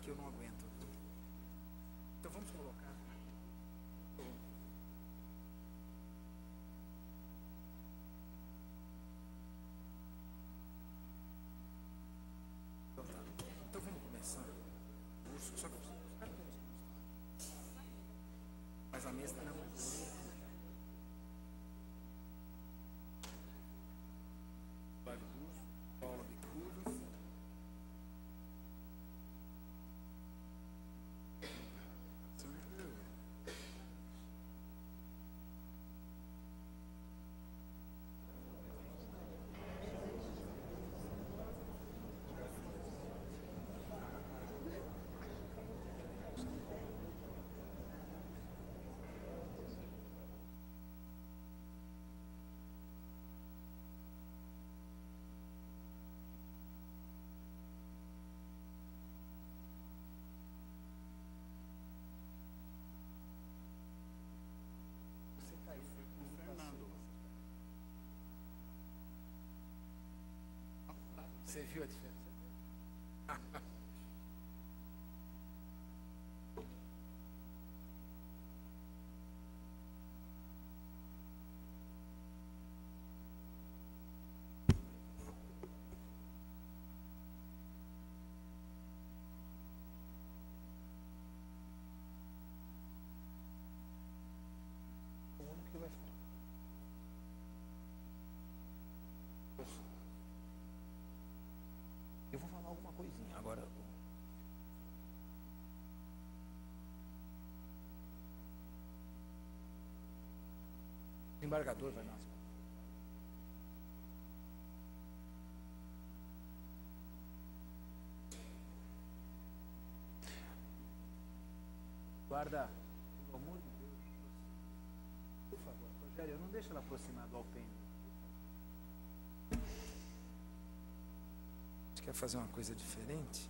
que eu não aguento. Então vamos colocar. Então vamos começar. Só que eu preciso buscar como. Mas a mesa não. Paula Bicudo. Você viu a diferença? O único que vai falar. Eu vou falar alguma coisinha agora. O embargador vai nascer. Guarda, pelo amor de Deus, por favor, Rogério, não deixa ela aproximar do alpendre. Quer fazer uma coisa diferente?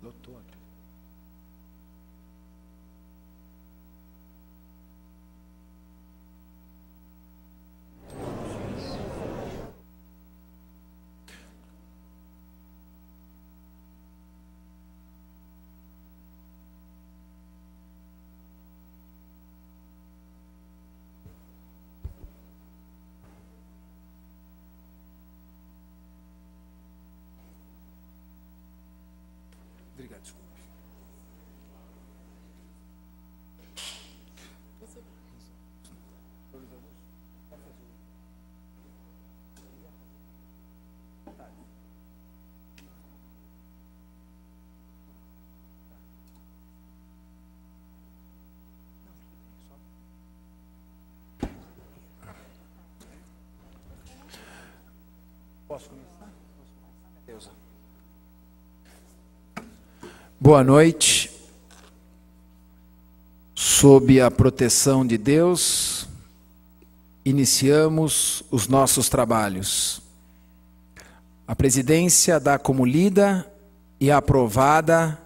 Lotou aqui. Obrigado, desculpa. Posso começar? Deusa. Boa noite. Sob a proteção de Deus, iniciamos os nossos trabalhos. A presidência dá como lida e aprovada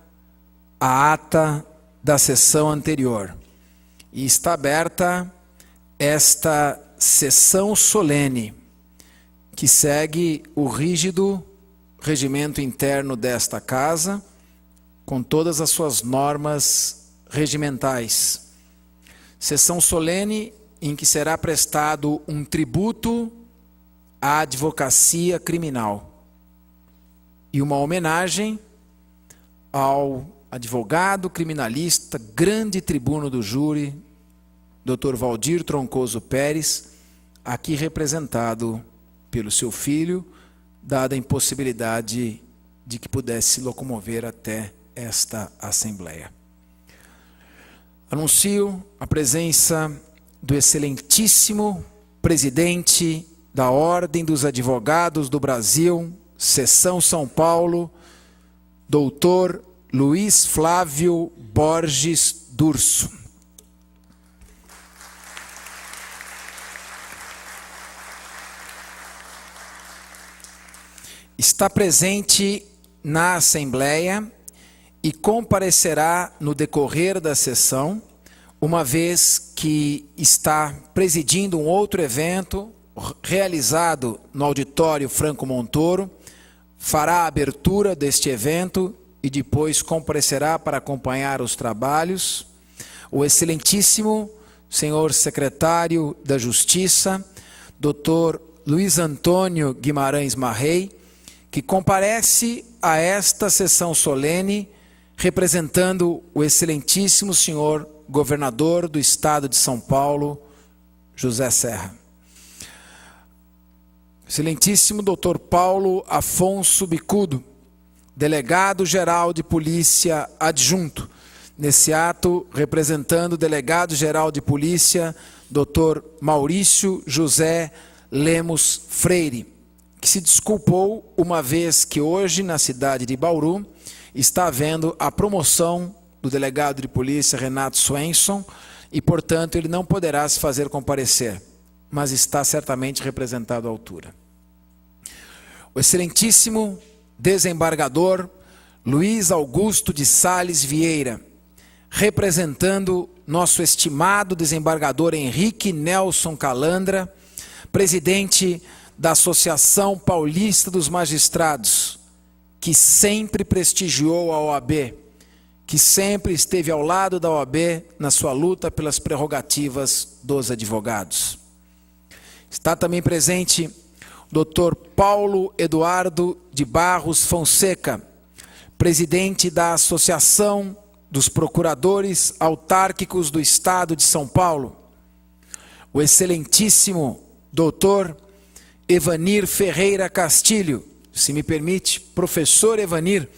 a ata da sessão anterior. E está aberta esta sessão solene, que segue o rígido regimento interno desta casa, com todas as suas normas regimentais. Sessão solene em que será prestado um tributo à advocacia criminal e uma homenagem ao advogado criminalista, grande tribuno do júri, Dr. Valdir Troncoso Pérez, aqui representado pelo seu filho, dada a impossibilidade de que pudesse se locomover até esta Assembleia. Anuncio a presença do excelentíssimo presidente da Ordem dos Advogados do Brasil, Seção São Paulo, Dr. Luiz Flávio Borges Durso. Está presente na Assembleia e comparecerá no decorrer da sessão, uma vez que está presidindo um outro evento realizado no auditório Franco Montoro, fará a abertura deste evento e depois comparecerá para acompanhar os trabalhos o excelentíssimo senhor secretário da Justiça, Dr. Luiz Antônio Guimarães Marrei, que comparece a esta sessão solene representando o excelentíssimo senhor governador do estado de São Paulo, José Serra. Excelentíssimo Dr. Paulo Afonso Bicudo, delegado-geral de polícia adjunto. Nesse ato, representando o delegado-geral de polícia, Dr. Maurício José Lemos Freire, que se desculpou uma vez que hoje, na cidade de Bauru, está havendo a promoção do delegado de polícia Renato Swenson e, portanto, ele não poderá se fazer comparecer, mas está certamente representado à altura. O excelentíssimo desembargador Luiz Augusto de Sales Vieira, representando nosso estimado desembargador Henrique Nelson Calandra, presidente da Associação Paulista dos Magistrados, que sempre prestigiou a OAB, que sempre esteve ao lado da OAB na sua luta pelas prerrogativas dos advogados. Está também presente o Dr. Paulo Eduardo de Barros Fonseca, presidente da Associação dos Procuradores Autárquicos do Estado de São Paulo, o excelentíssimo Dr. Evanir Ferreira Castilho, se me permite, professor Evanir,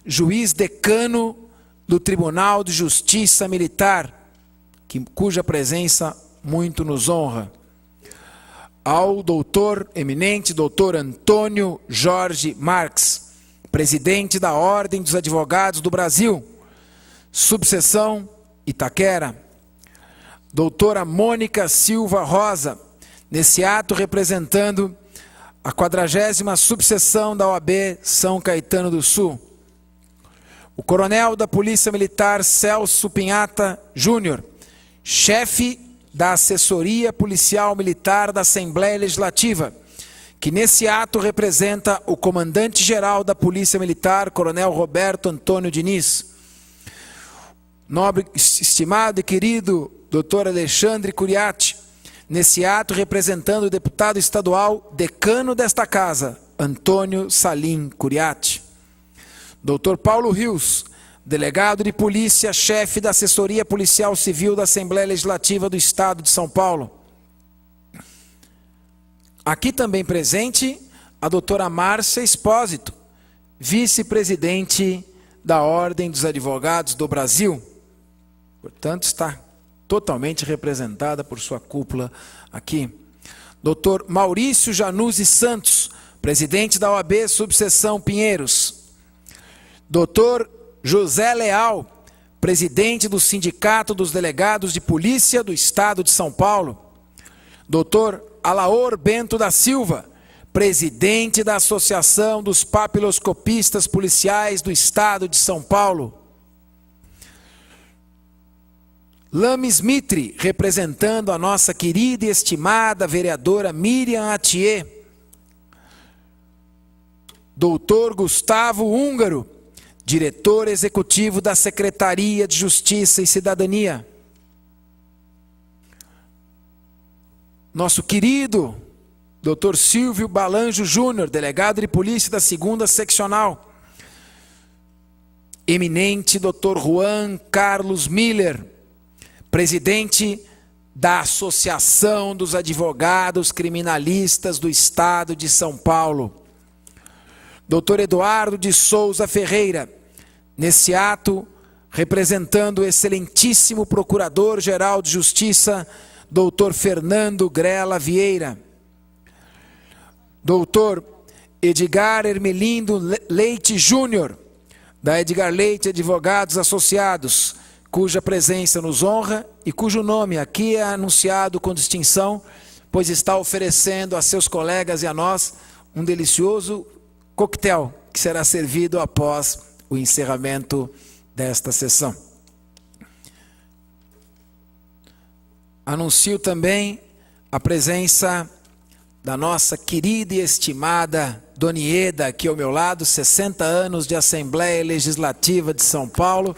juiz decano do Tribunal de Justiça Militar, cuja presença muito nos honra. Ao doutor, eminente doutor Antônio Jorge Marques, presidente da Ordem dos Advogados do Brasil, subseção Itaquera. Doutora Mônica Silva Rosa, nesse ato representando a 40ª subseção da OAB São Caetano do Sul. O coronel da Polícia Militar Celso Pinhata Júnior, chefe da Assessoria Policial Militar da Assembleia Legislativa, que nesse ato representa o comandante-geral da Polícia Militar, coronel Roberto Antônio Diniz. Nobre, estimado e querido doutor Alexandre Curiati, nesse ato representando o deputado estadual decano desta casa, Antônio Salim Curiati. Dr. Paulo Rios, delegado de polícia, chefe da Assessoria Policial Civil da Assembleia Legislativa do Estado de São Paulo. Aqui também presente a doutora Márcia Espósito, vice-presidente da Ordem dos Advogados do Brasil. Portanto, está totalmente representada por sua cúpula aqui. Dr. Maurício Januzzi Santos, presidente da OAB Subseção Pinheiros. Dr. José Leal, presidente do Sindicato dos Delegados de Polícia do Estado de São Paulo. Dr. Alaor Bento da Silva, presidente da Associação dos Papiloscopistas Policiais do Estado de São Paulo. Lames Mitre, representando a nossa querida e estimada vereadora Miriam Atier. Doutor Gustavo Húngaro, diretor executivo da Secretaria de Justiça e Cidadania. Nosso querido Dr. Silvio Balanjo Júnior, delegado de polícia da 2ª Seccional. Eminente Dr. Juan Carlos Miller, presidente da Associação dos Advogados Criminalistas do Estado de São Paulo. Dr. Eduardo de Souza Ferreira, nesse ato, representando o excelentíssimo Procurador-Geral de Justiça, Dr. Fernando Grela Vieira. Dr. Edgar Hermelindo Leite Júnior, da Edgar Leite Advogados Associados, cuja presença nos honra e cujo nome aqui é anunciado com distinção, pois está oferecendo a seus colegas e a nós um delicioso coquetel que será servido após o encerramento desta sessão. Anuncio também a presença da nossa querida e estimada Dona Ieda, aqui ao meu lado, 60 anos de Assembleia Legislativa de São Paulo.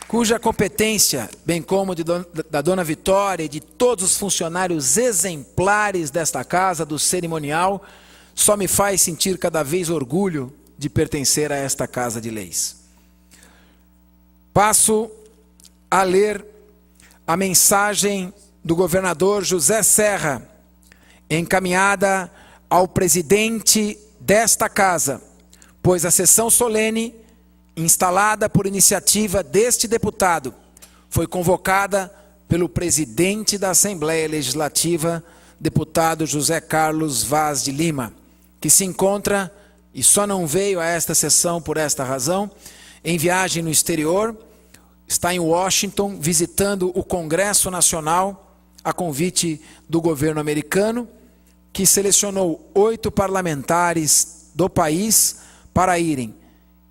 Cuja competência, bem como da Dona Vitória e de todos os funcionários exemplares desta casa, do cerimonial, só me faz sentir cada vez orgulho de pertencer a esta Casa de Leis. Passo a ler a mensagem do governador José Serra, encaminhada ao presidente desta casa, pois a sessão solene, instalada por iniciativa deste deputado, foi convocada pelo presidente da Assembleia Legislativa, deputado José Carlos Vaz de Lima, que se encontra, e só não veio a esta sessão por esta razão, em viagem no exterior, está em Washington visitando o Congresso Nacional, a convite do governo americano, que selecionou 8 parlamentares do país para irem.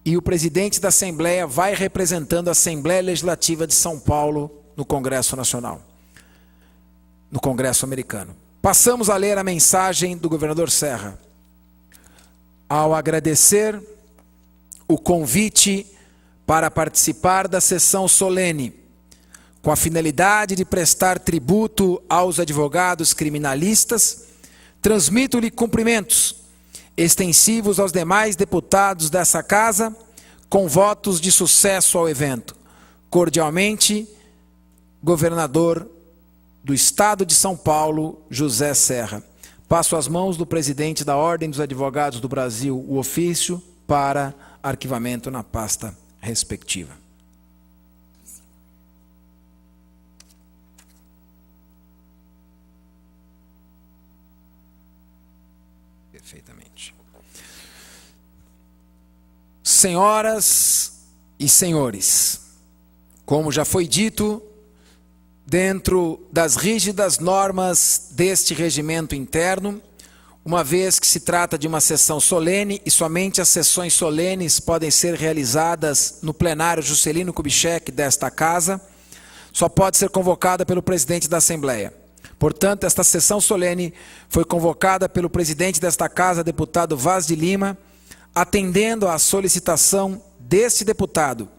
E o presidente da Assembleia vai representando a Assembleia Legislativa de São Paulo no Congresso Nacional, no Congresso americano. Passamos a ler a mensagem do governador Serra. Ao agradecer o convite para participar da sessão solene, com a finalidade de prestar tributo aos advogados criminalistas, transmito-lhe cumprimentos extensivos aos demais deputados dessa casa, com votos de sucesso ao evento. Cordialmente, governador do Estado de São Paulo, José Serra. Passo às mãos do presidente da Ordem dos Advogados do Brasil o ofício para arquivamento na pasta respectiva. Perfeitamente. Senhoras e senhores, como já foi dito, dentro das rígidas normas deste regimento interno, uma vez que se trata de uma sessão solene e somente as sessões solenes podem ser realizadas no plenário Juscelino Kubitschek desta casa, só pode ser convocada pelo presidente da Assembleia. Portanto, esta sessão solene foi convocada pelo presidente desta casa, deputado Vaz de Lima, atendendo à solicitação deste deputado,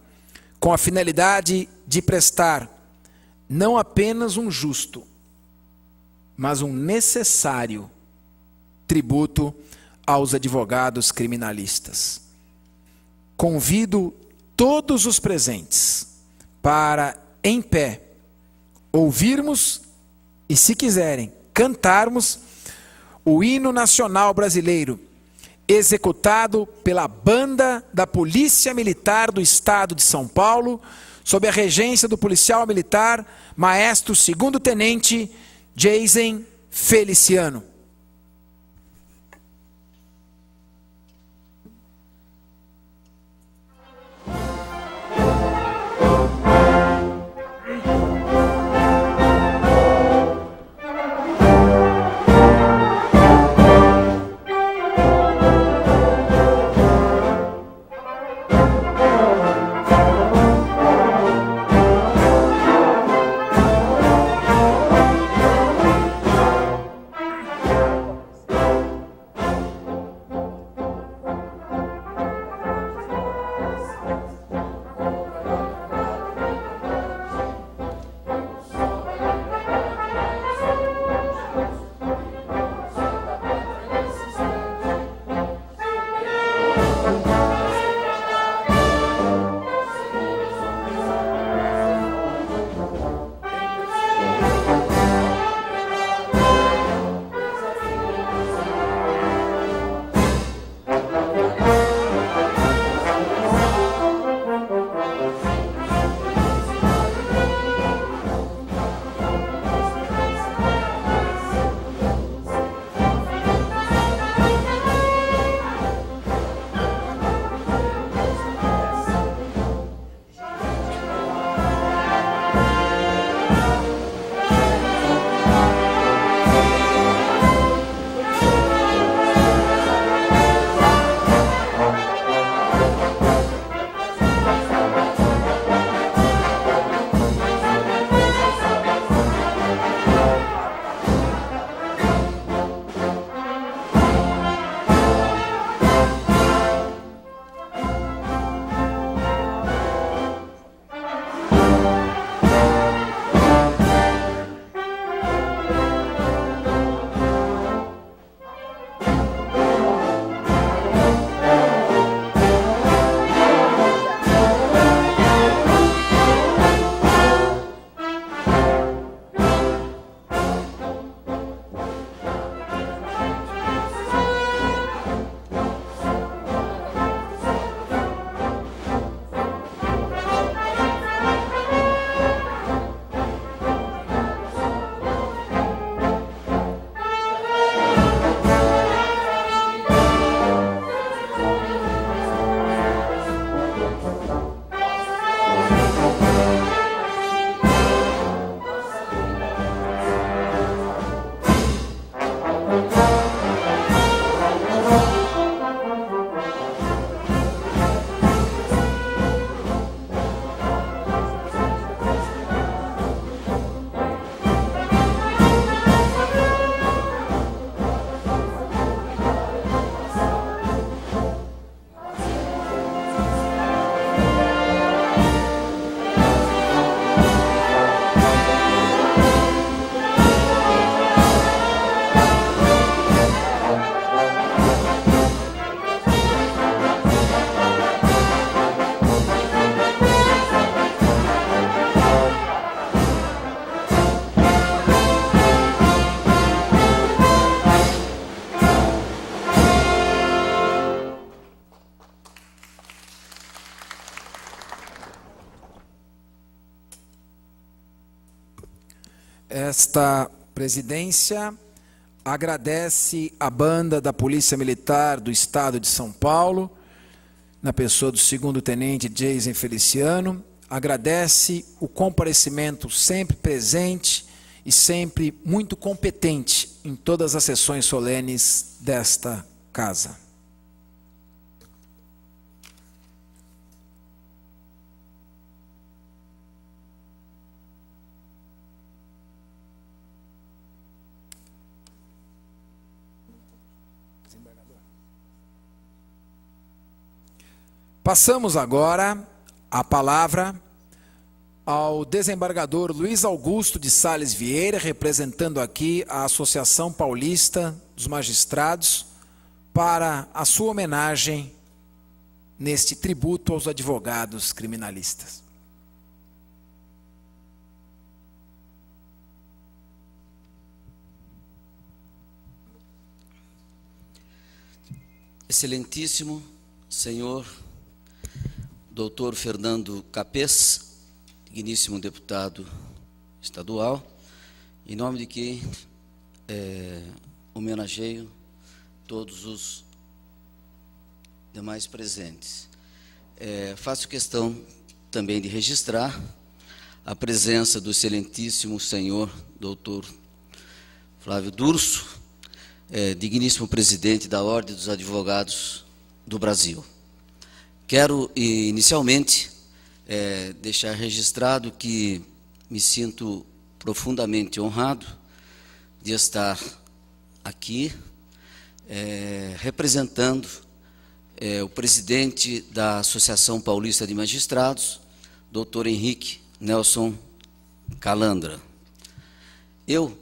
com a finalidade de prestar não apenas um justo, mas um necessário tributo aos advogados criminalistas. Convido todos os presentes para, em pé, ouvirmos e, se quiserem, cantarmos o hino nacional brasileiro, executado pela Banda da Polícia Militar do Estado de São Paulo, sob a regência do policial militar, maestro segundo-tenente Jason Feliciano. Esta presidência agradece a banda da Polícia Militar do Estado de São Paulo, na pessoa do 2º Tenente Jason Feliciano, agradece o comparecimento sempre presente e sempre muito competente em todas as sessões solenes desta casa. Passamos agora a palavra ao desembargador Luiz Augusto de Sales Vieira, representando aqui a Associação Paulista dos Magistrados, para a sua homenagem neste tributo aos advogados criminalistas. Excelentíssimo senhor Dr. Fernando Capês, digníssimo deputado estadual, em nome de quem homenageio todos os demais presentes. Faço questão também de registrar a presença do excelentíssimo senhor Dr. Flávio Durso, digníssimo presidente da Ordem dos Advogados do Brasil. Quero, inicialmente, deixar registrado que me sinto profundamente honrado de estar aqui, representando o presidente da Associação Paulista de Magistrados, Dr. Henrique Nelson Calandra. Eu,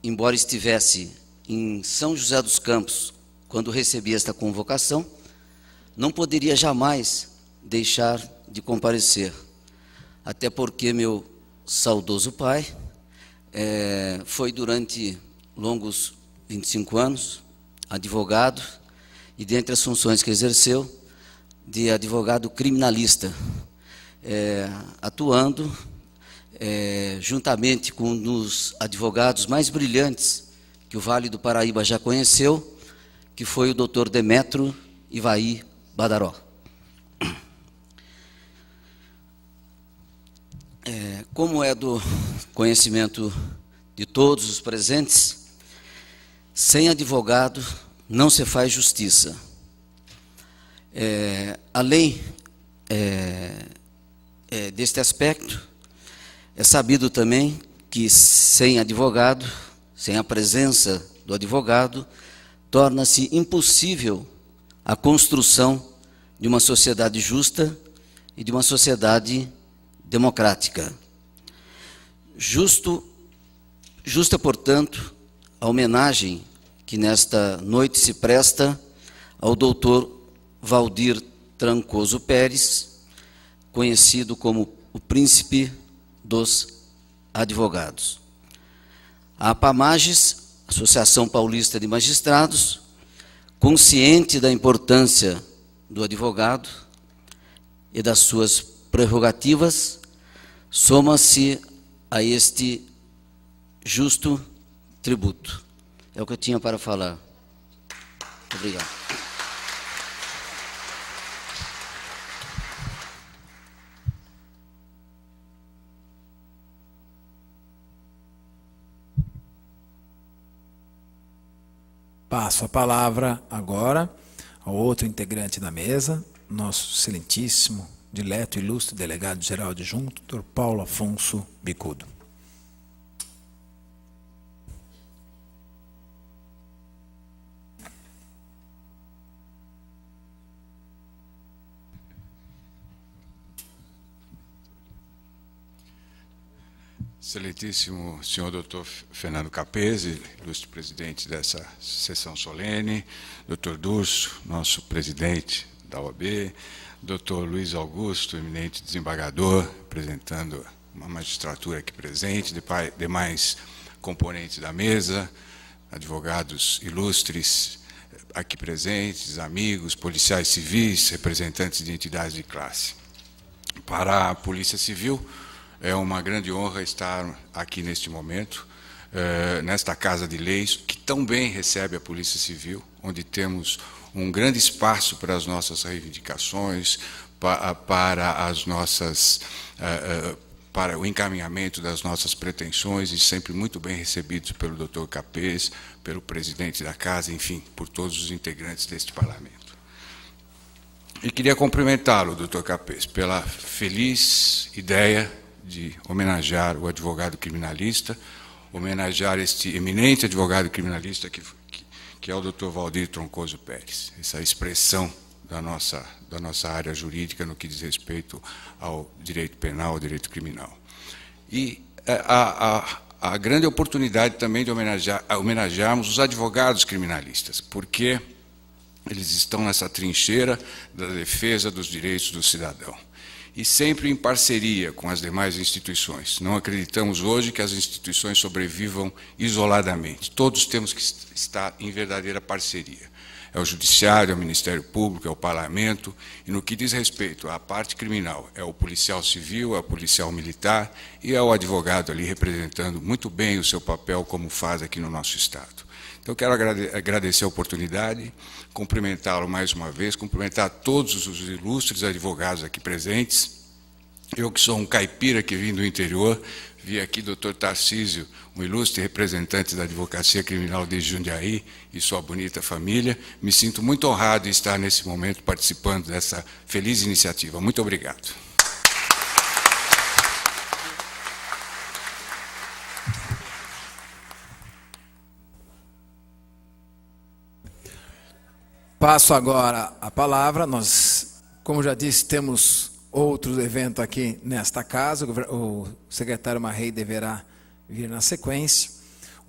embora estivesse em São José dos Campos, quando recebi esta convocação, não poderia jamais deixar de comparecer, até porque meu saudoso pai foi durante longos 25 anos advogado, e dentre as funções que exerceu, de advogado criminalista, atuando juntamente com um dos advogados mais brilhantes que o Vale do Paraíba já conheceu, que foi o Dr. Demetrio Ivaí Badaró. Como é do conhecimento de todos os presentes, sem advogado não se faz justiça. Além deste aspecto, é sabido também que sem advogado, sem a presença do advogado, torna-se impossível a construção de uma sociedade justa e de uma sociedade democrática. Justa, portanto, a homenagem que nesta noite se presta ao doutor Valdir Trancoso Pérez, conhecido como o Príncipe dos Advogados. A APAMAGES, Associação Paulista de Magistrados, consciente da importância do advogado e das suas prerrogativas, soma-se a este justo tributo. É o que eu tinha para falar. Obrigado. Passo a palavra agora ao outro integrante da mesa, nosso excelentíssimo, dileto e ilustre delegado-geral adjunto, Dr. Paulo Afonso Bicudo. Excelentíssimo senhor Dr. Fernando Capês, ilustre presidente dessa sessão solene, Dr. Durso, nosso presidente da OAB, Dr. Luiz Augusto, eminente desembargador, representando uma magistratura aqui presente, demais componentes da mesa, advogados ilustres aqui presentes, amigos, policiais civis, representantes de entidades de classe. Para a Polícia Civil, É uma grande honra estar aqui neste momento, nesta Casa de Leis, que tão bem recebe a Polícia Civil, onde temos um grande espaço para as nossas reivindicações, para as nossas... para o encaminhamento das nossas pretensões, e sempre muito bem recebidos pelo Dr. Capês, pelo presidente da Casa, enfim, por todos os integrantes deste parlamento. E queria cumprimentá-lo, Dr. Capês, pela feliz ideia de homenagear o advogado criminalista, homenagear este eminente advogado criminalista que é o Dr. Valdir Troncoso Pérez, essa expressão da nossa área jurídica no que diz respeito ao direito penal, ao direito criminal. E a grande oportunidade também de homenagearmos os advogados criminalistas, porque eles estão nessa trincheira da defesa dos direitos do cidadão. E sempre em parceria com as demais instituições. Não acreditamos hoje que as instituições sobrevivam isoladamente. Todos temos que estar em verdadeira parceria. É o Judiciário, é o Ministério Público, é o Parlamento, e no que diz respeito à parte criminal, é o policial civil, é o policial militar e é o advogado ali representando muito bem o seu papel, como faz aqui no nosso Estado. Então, quero agradecer a oportunidade, cumprimentá-lo mais uma vez, cumprimentar todos os ilustres advogados aqui presentes. Eu, que sou um caipira que vim do interior, vi aqui o Dr. Tarcísio, um ilustre representante da advocacia criminal de Jundiaí, e sua bonita família. Me sinto muito honrado em estar nesse momento participando dessa feliz iniciativa. Muito obrigado. Passo agora a palavra. Nós, como já disse, temos outro evento aqui nesta casa. O secretário Marrei deverá vir na sequência.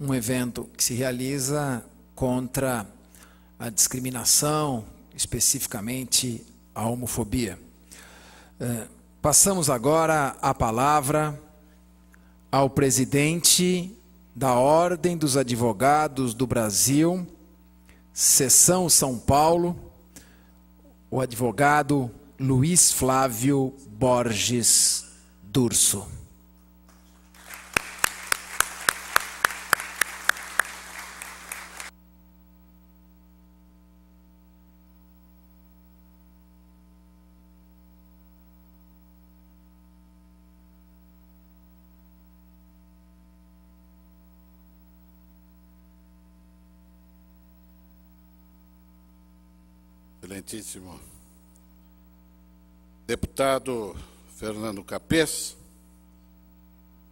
Um evento que se realiza contra a discriminação, especificamente a homofobia. Passamos agora a palavra ao presidente da Ordem dos Advogados do Brasil, Seção São Paulo, o advogado Luiz Flávio Borges Durso. Excelentíssimo deputado Fernando Capês,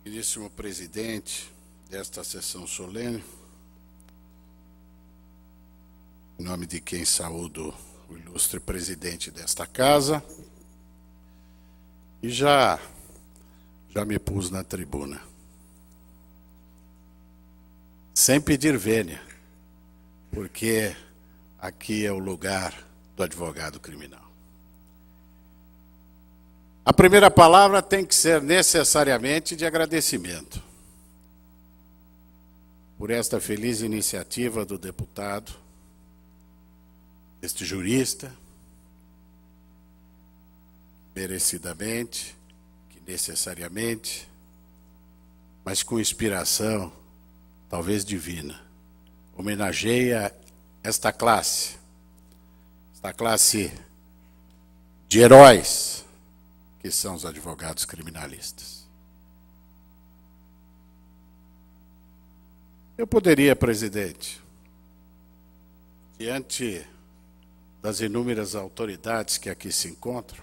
queridíssimo presidente desta sessão solene, em nome de quem saúdo o ilustre presidente desta casa, e já me pus na tribuna, sem pedir vênia, porque aqui é o lugar do advogado criminal. A primeira palavra tem que ser necessariamente de agradecimento por esta feliz iniciativa do deputado, este jurista, merecidamente, que necessariamente, mas com inspiração, talvez divina, homenageia esta classe de heróis que são os advogados criminalistas. Eu poderia, presidente, diante das inúmeras autoridades que aqui se encontram,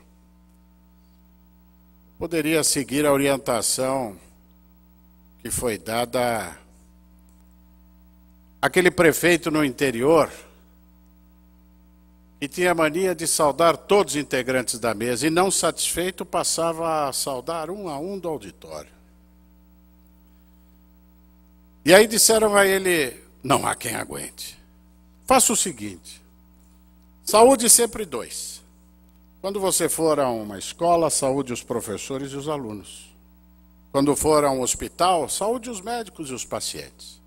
poderia seguir a orientação que foi dada àquele prefeito no interior que tinha a mania de saudar todos os integrantes da mesa e, não satisfeito, passava a saudar um a um do auditório. E aí disseram a ele: não há quem aguente. Faça o seguinte, saúde sempre dois. Quando você for a uma escola, saúde os professores e os alunos. Quando for a um hospital, saúde os médicos e os pacientes.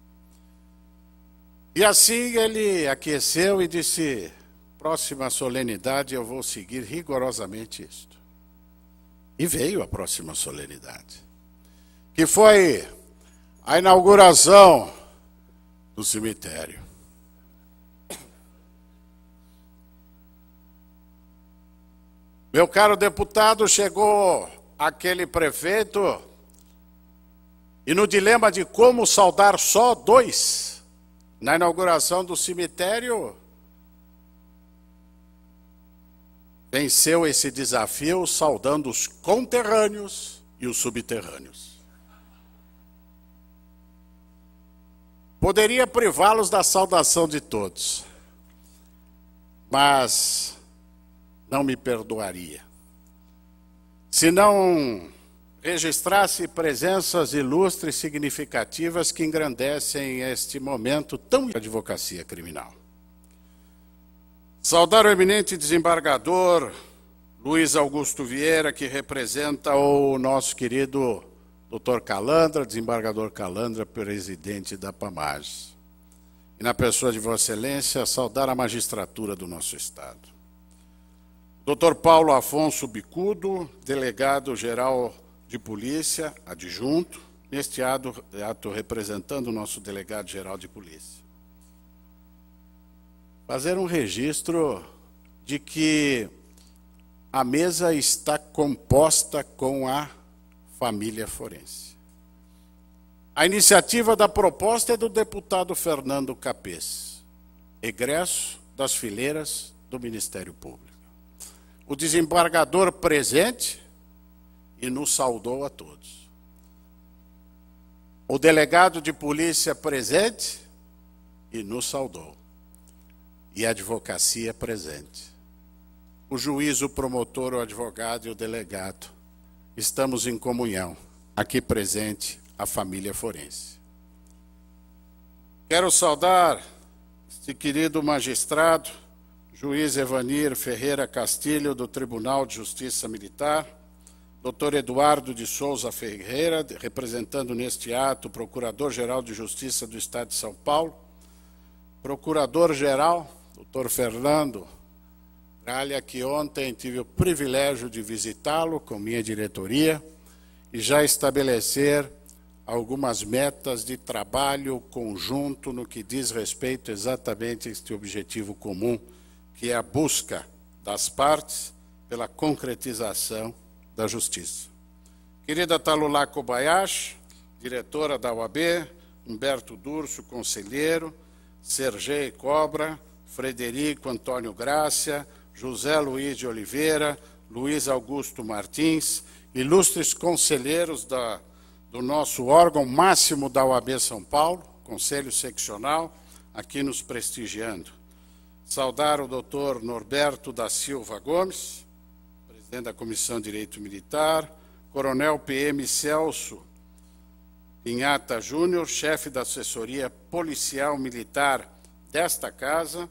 E assim ele aqueceu e disse: próxima solenidade eu vou seguir rigorosamente isto. E veio a próxima solenidade. que foi a inauguração do cemitério. Meu caro deputado, chegou aquele prefeito e no dilema de como saudar só 2 na inauguração do cemitério, venceu esse desafio saudando os conterrâneos e os subterrâneos. Poderia privá-los da saudação de todos, mas não me perdoaria se não registrasse presenças ilustres e significativas que engrandecem este momento tão de advocacia criminal. Saudar o eminente desembargador Luiz Augusto Vieira, que representa o nosso querido Dr. Calandra, desembargador Calandra, presidente da PAMAGES. E na pessoa de Vossa Excelência, saudar a magistratura do nosso Estado. Dr. Paulo Afonso Bicudo, delegado-geral de polícia, adjunto, neste ato representando o nosso delegado-geral de polícia. Fazer um registro de que a mesa está composta com a família forense. A iniciativa da proposta é do deputado Fernando Capês, egresso das fileiras do Ministério Público. O desembargador presente e nos saudou a todos. O delegado de polícia presente e nos saudou. E a advocacia presente. O juiz, o promotor, o advogado e o delegado. Estamos em comunhão, aqui presente, a família forense. Quero saudar este querido magistrado, juiz Evanir Ferreira Castilho, do Tribunal de Justiça Militar, Dr. Eduardo de Souza Ferreira, representando neste ato o Procurador-Geral de Justiça do Estado de São Paulo, Procurador-Geral, Dr. Fernando Tralha, que ontem tive o privilégio de visitá-lo com minha diretoria e já estabelecer algumas metas de trabalho conjunto no que diz respeito exatamente a este objetivo comum, que é a busca das partes pela concretização da justiça. Querida Talulá Kobayashi, diretora da OAB, Humberto Durso, conselheiro, Sergei Cobra, Frederico Antônio Grácia, José Luiz de Oliveira, Luiz Augusto Martins, ilustres conselheiros do nosso órgão máximo da OAB São Paulo, Conselho Seccional, aqui nos prestigiando. Saudar o doutor Norberto da Silva Gomes, presidente da Comissão de Direito Militar, Coronel PM Celso Pinhata Júnior, chefe da assessoria policial militar desta casa,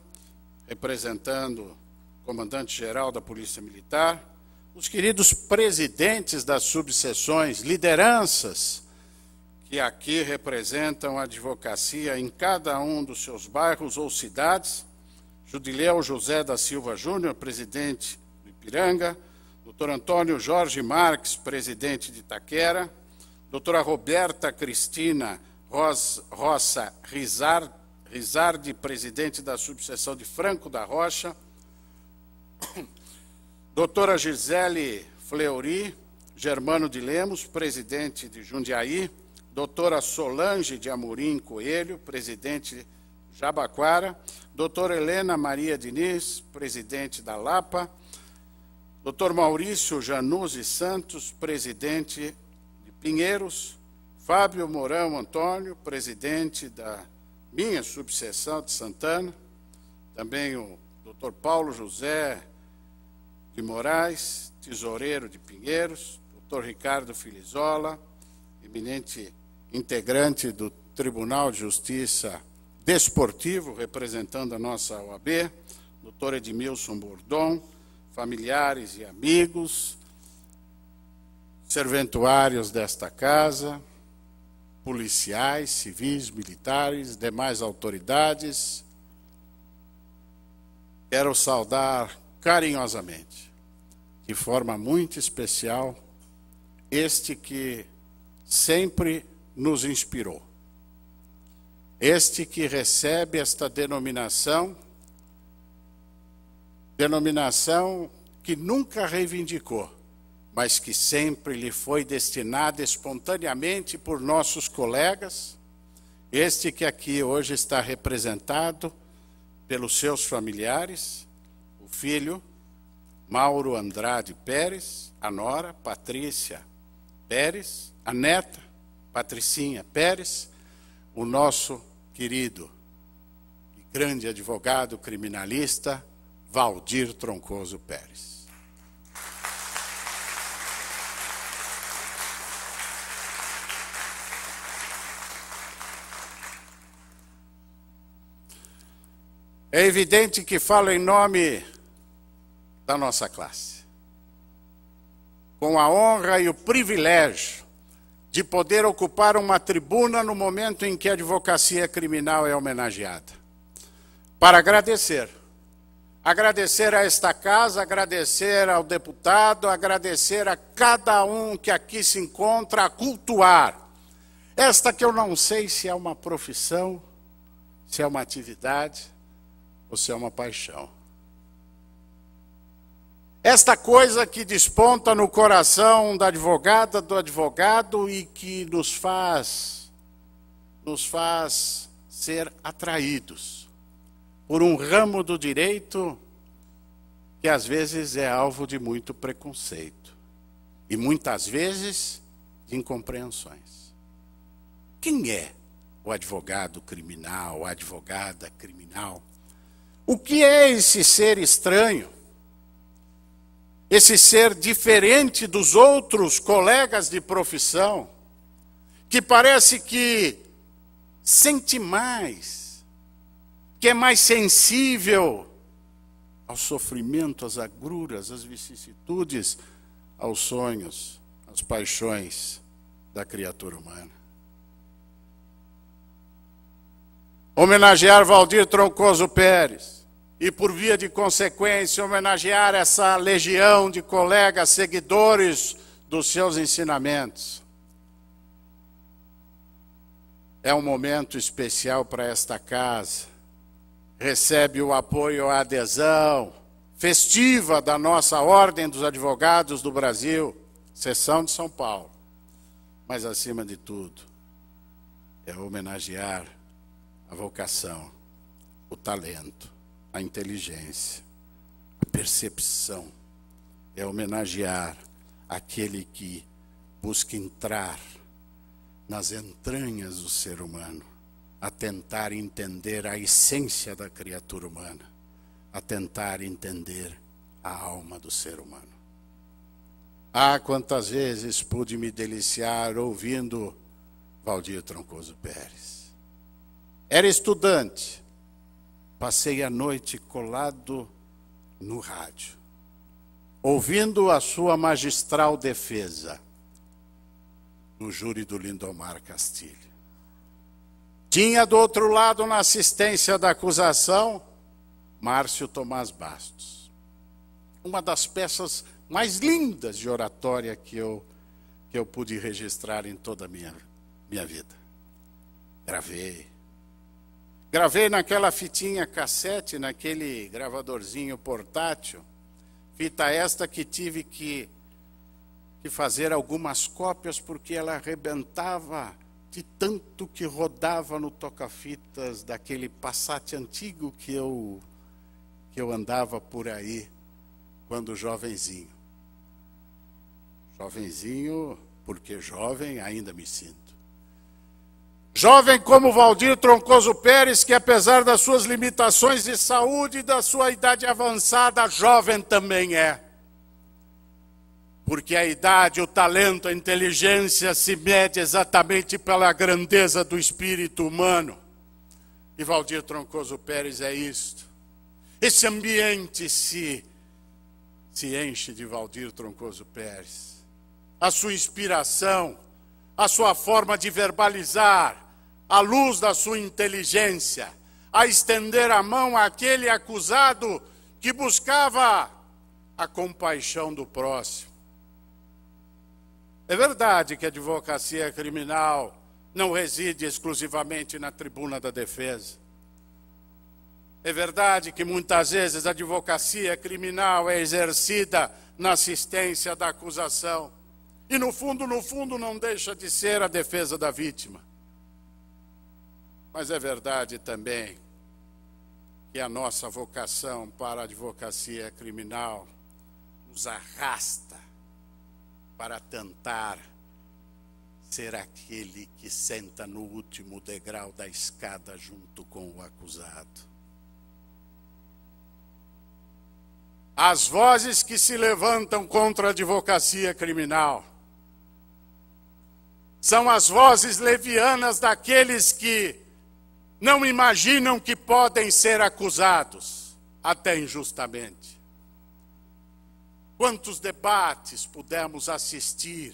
representando o comandante-geral da Polícia Militar, os queridos presidentes das subseções, lideranças, que aqui representam a advocacia em cada um dos seus bairros ou cidades, Judileu José da Silva Júnior, presidente do Ipiranga, Dr. Antônio Jorge Marques, presidente de Itaquera, doutora Roberta Cristina Roça Rizardi, presidente da subseção de Franco da Rocha, doutora Gisele Fleury Germano de Lemos, presidente de Jundiaí, doutora Solange de Amorim Coelho, presidente de Jabaquara, doutora Helena Maria Diniz, presidente da Lapa, doutor Maurício Januzzi Santos, presidente de Pinheiros, Fábio Mourão Antônio, presidente da minha subseção de Santana, também o doutor Paulo José de Moraes, tesoureiro de Pinheiros, doutor Ricardo Filizola, eminente integrante do Tribunal de Justiça Desportivo, representando a nossa OAB, doutor Edmilson Bordon, familiares e amigos, serventuários desta casa, policiais, civis, militares, demais autoridades. Quero saudar carinhosamente, de forma muito especial, este que sempre nos inspirou. Este que recebe esta denominação que nunca reivindicou, mas que sempre lhe foi destinada espontaneamente por nossos colegas, este que aqui hoje está representado pelos seus familiares, o filho Mauro Andrade Pérez, a nora Patrícia Pérez, a neta Patricinha Pérez, o nosso querido e grande advogado criminalista Valdir Troncoso Pérez. É evidente que falo em nome da nossa classe, com a honra e o privilégio de poder ocupar uma tribuna no momento em que a advocacia criminal é homenageada, para agradecer a esta casa, agradecer ao deputado, agradecer a cada um que aqui se encontra, a cultuar esta que eu não sei se é uma profissão, se é uma atividade ou se é uma paixão. Esta coisa que desponta no coração da advogada, do advogado e que nos faz ser atraídos por um ramo do direito que às vezes é alvo de muito preconceito e muitas vezes de incompreensões. Quem é o advogado criminal, a advogada criminal? O que é esse ser estranho? Esse ser diferente dos outros colegas de profissão, que parece que sente mais, que é mais sensível ao sofrimento, às agruras, às vicissitudes, aos sonhos, às paixões da criatura humana. Homenagear Valdir Troncoso Pérez e, por via de consequência, homenagear essa legião de colegas seguidores dos seus ensinamentos. É um momento especial para esta casa. Recebe o apoio, a adesão festiva da nossa Ordem dos Advogados do Brasil, seção de São Paulo. Mas, acima de tudo, é homenagear a vocação, o talento, a inteligência, a percepção. É homenagear aquele que busca entrar nas entranhas do ser humano, a tentar entender a essência da criatura humana, a tentar entender a alma do ser humano. Ah, quantas vezes pude me deliciar ouvindo Valdir Troncoso Pérez. Era estudante, passei a noite colado no rádio, ouvindo a sua magistral defesa no júri do Lindomar Castilho. Tinha do outro lado, na assistência da acusação, Márcio Tomás Bastos. Uma das peças mais lindas de oratória que eu pude registrar em toda a minha vida. Gravei naquela fitinha cassete, naquele gravadorzinho portátil, fita esta que tive que fazer algumas cópias porque ela arrebentava de tanto que rodava no toca-fitas daquele Passat antigo que eu andava por aí quando jovenzinho. Jovenzinho, porque jovem ainda me sinto. Jovem como Valdir Troncoso Pérez, que apesar das suas limitações de saúde e da sua idade avançada, jovem também é. Porque a idade, o talento, a inteligência se mede exatamente pela grandeza do espírito humano. E Valdir Troncoso Pérez é isto. Esse ambiente se enche de Valdir Troncoso Pérez. A sua inspiração, a sua forma de verbalizar, à luz da sua inteligência, a estender a mão àquele acusado que buscava a compaixão do próximo. É verdade que a advocacia criminal não reside exclusivamente na tribuna da defesa. É verdade que muitas vezes a advocacia criminal é exercida na assistência da acusação. E no fundo, não deixa de ser a defesa da vítima. Mas é verdade também que a nossa vocação para a advocacia criminal nos arrasta para tentar ser aquele que senta no último degrau da escada junto com o acusado. As vozes que se levantam contra a advocacia criminal são as vozes levianas daqueles que não imaginam que podem ser acusados, até injustamente. Quantos debates pudemos assistir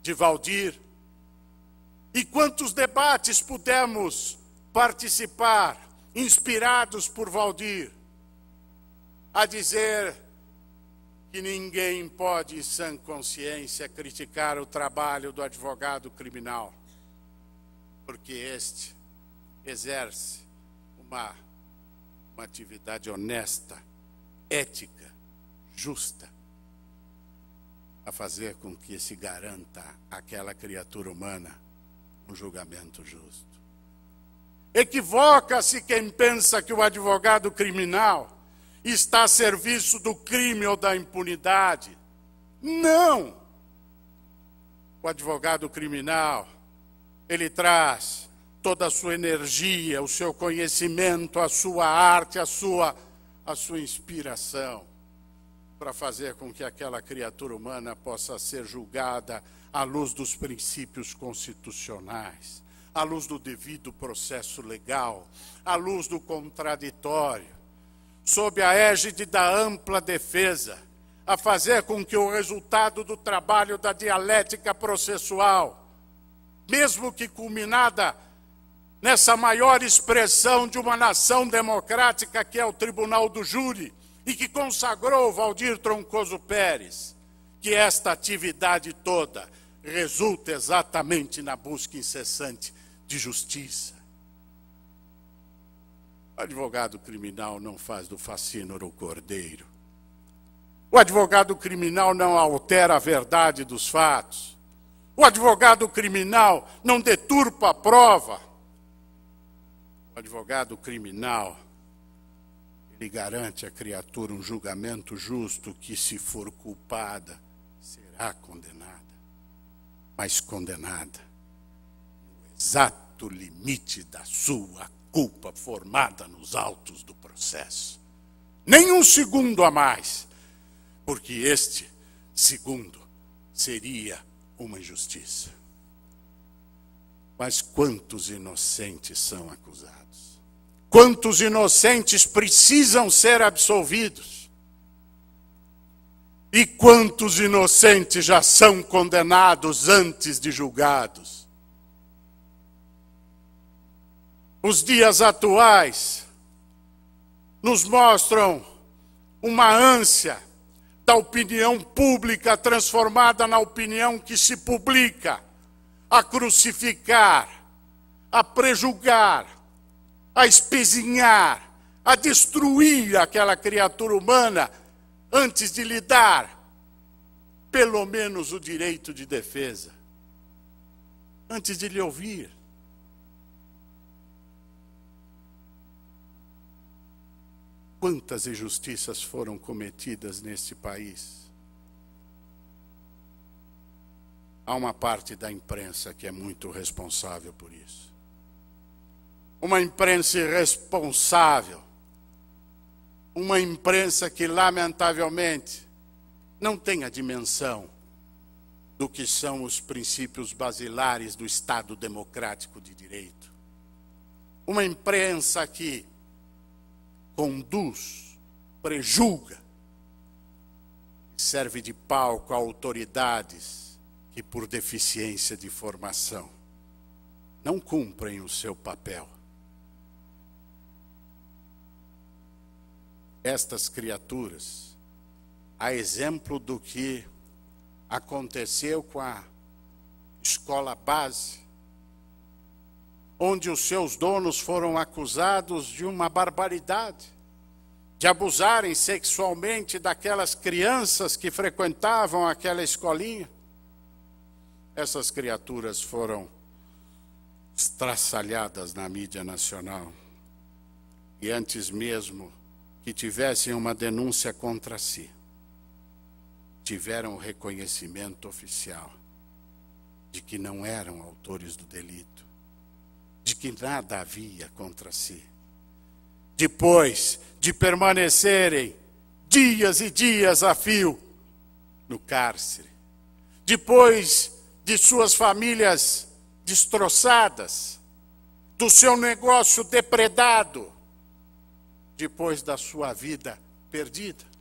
de Valdir, e quantos debates pudemos participar, inspirados por Valdir, a dizer que ninguém pode, em sã consciência, criticar o trabalho do advogado criminal, porque este exerce uma atividade honesta, ética, justa, a fazer com que se garanta àquela criatura humana um julgamento justo. Equivoca-se quem pensa que o advogado criminal está a serviço do crime ou da impunidade. Não! O advogado criminal, ele traz toda a sua energia, o seu conhecimento, a sua arte, a sua inspiração, para fazer com que aquela criatura humana possa ser julgada à luz dos princípios constitucionais, à luz do devido processo legal, à luz do contraditório, sob a égide da ampla defesa, a fazer com que o resultado do trabalho da dialética processual, mesmo que culminada nessa maior expressão de uma nação democrática que é o Tribunal do Júri, e que consagrou Valdir Troncoso Pérez, que esta atividade toda resulta exatamente na busca incessante de justiça. O advogado criminal não faz do facínoro o cordeiro. O advogado criminal não altera a verdade dos fatos. O advogado criminal não deturpa a prova. O advogado criminal, ele garante à criatura um julgamento justo que, se for culpada, será condenada. Mas condenada no exato limite da sua culpa formada nos autos do processo. Nem um segundo a mais, porque este segundo seria uma injustiça. Mas quantos inocentes são acusados? Quantos inocentes precisam ser absolvidos? E quantos inocentes já são condenados antes de julgados? Os dias atuais nos mostram uma ânsia da opinião pública transformada na opinião que se publica, a crucificar, a prejulgar, a espezinhar, a destruir aquela criatura humana antes de lhe dar, pelo menos, o direito de defesa, antes de lhe ouvir. Quantas injustiças foram cometidas neste país? Há uma parte da imprensa que é muito responsável por isso. Uma imprensa irresponsável. Uma imprensa que, lamentavelmente, não tem a dimensão do que são os princípios basilares do Estado democrático de direito. Uma imprensa que conduz, prejulga, serve de palco a autoridades que, por deficiência de formação, não cumprem o seu papel. Estas criaturas, a exemplo do que aconteceu com a escola base, onde os seus donos foram acusados de uma barbaridade, de abusarem sexualmente daquelas crianças que frequentavam aquela escolinha. Essas criaturas foram estraçalhadas na mídia nacional. E antes mesmo que tivessem uma denúncia contra si, tiveram o reconhecimento oficial de que não eram autores do delito, de que nada havia contra si. Depois de permanecerem dias e dias a fio no cárcere, depois de suas famílias destroçadas, do seu negócio depredado, depois da sua vida perdida.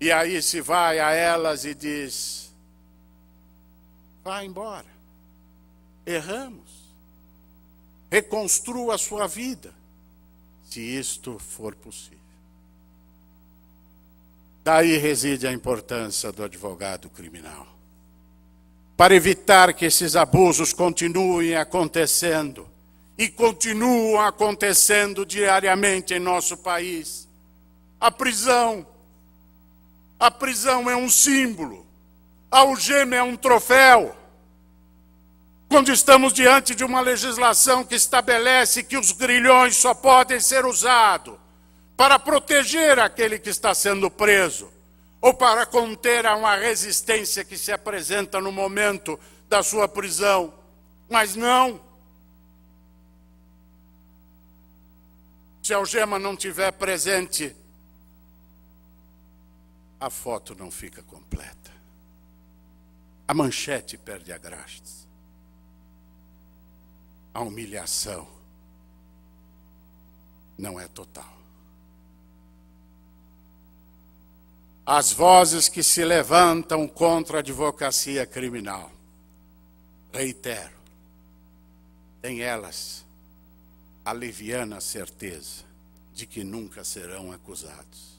E aí se vai a elas e diz: vá embora, erramos, reconstrua a sua vida, se isto for possível. Daí reside a importância do advogado criminal, para evitar que esses abusos continuem acontecendo, e continuam acontecendo diariamente em nosso país. A prisão é um símbolo, a algema é um troféu. Quando estamos diante de uma legislação que estabelece que os grilhões só podem ser usados para proteger aquele que está sendo preso, ou para conter uma resistência que se apresenta no momento da sua prisão. Mas não. Se a algema não estiver presente, a foto não fica completa. A manchete perde a graça. A humilhação não é total. As vozes que se levantam contra a advocacia criminal, reitero, têm elas a leviana certeza de que nunca serão acusados,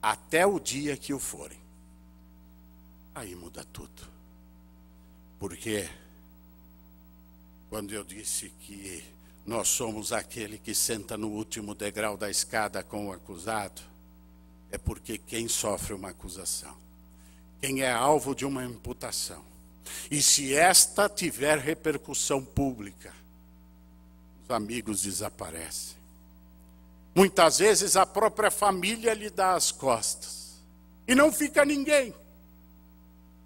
até o dia que o forem. Aí muda tudo. Porque quando eu disse que nós somos aquele que senta no último degrau da escada com o acusado, é porque quem sofre uma acusação, quem é alvo de uma imputação, e se esta tiver repercussão pública, os amigos desaparecem. Muitas vezes a própria família lhe dá as costas, e não fica ninguém,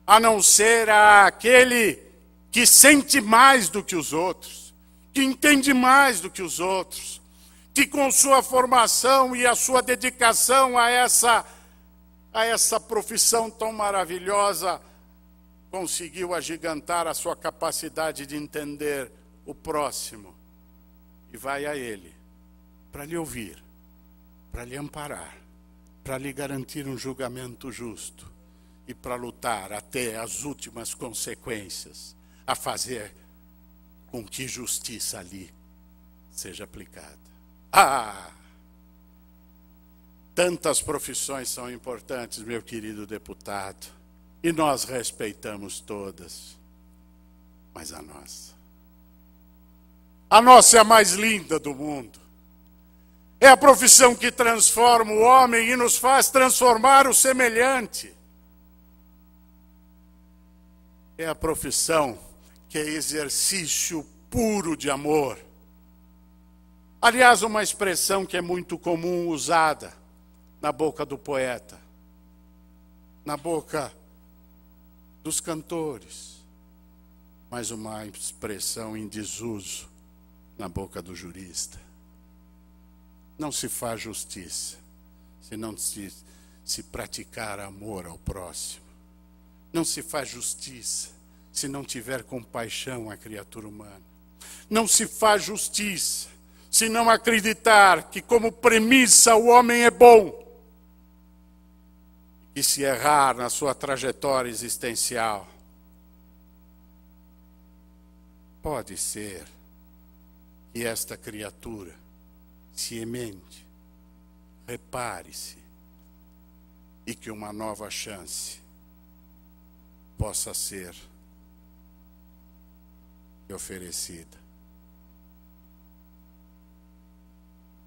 a não ser aquele que sente mais do que os outros, que entende mais do que os outros, que com sua formação e a sua dedicação a essa profissão tão maravilhosa, conseguiu agigantar a sua capacidade de entender o próximo. E vai a ele, para lhe ouvir, para lhe amparar, para lhe garantir um julgamento justo e para lutar até as últimas consequências, a fazer com que justiça ali seja aplicada. Tantas profissões são importantes, meu querido deputado, e nós respeitamos todas, mas a nossa é a mais linda do mundo. É a profissão que transforma o homem e nos faz transformar o semelhante. É a profissão que é exercício puro de amor. Aliás, uma expressão que é muito comum usada na boca do poeta, na boca dos cantores, mas uma expressão em desuso na boca do jurista. Não se faz justiça se não se praticar amor ao próximo. Não se faz justiça se não tiver compaixão à criatura humana. Não se faz justiça se não acreditar que, como premissa, o homem é bom. E se errar na sua trajetória existencial, pode ser que esta criatura se emente, repare-se e que uma nova chance possa ser oferecida.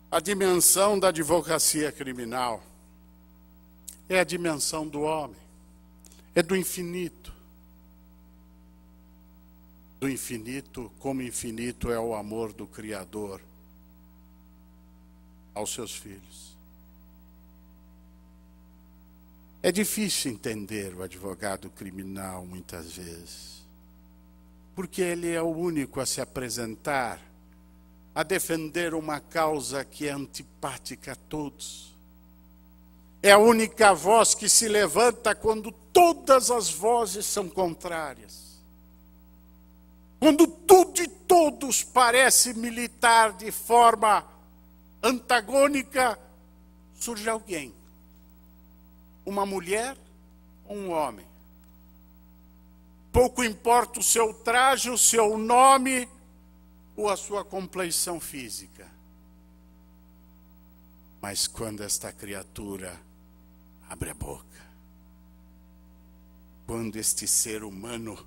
A dimensão da advocacia criminal é a dimensão do homem, é do infinito. Do infinito, como infinito é o amor do Criador aos seus filhos. É difícil entender o advogado criminal muitas vezes, porque ele é o único a se apresentar, a defender uma causa que é antipática a todos. É a única voz que se levanta quando todas as vozes são contrárias. Quando tudo e todos parece militar de forma antagônica, surge alguém. Uma mulher ou um homem. Pouco importa o seu traje, o seu nome ou a sua compleição física. Mas quando esta criatura abre a boca, quando este ser humano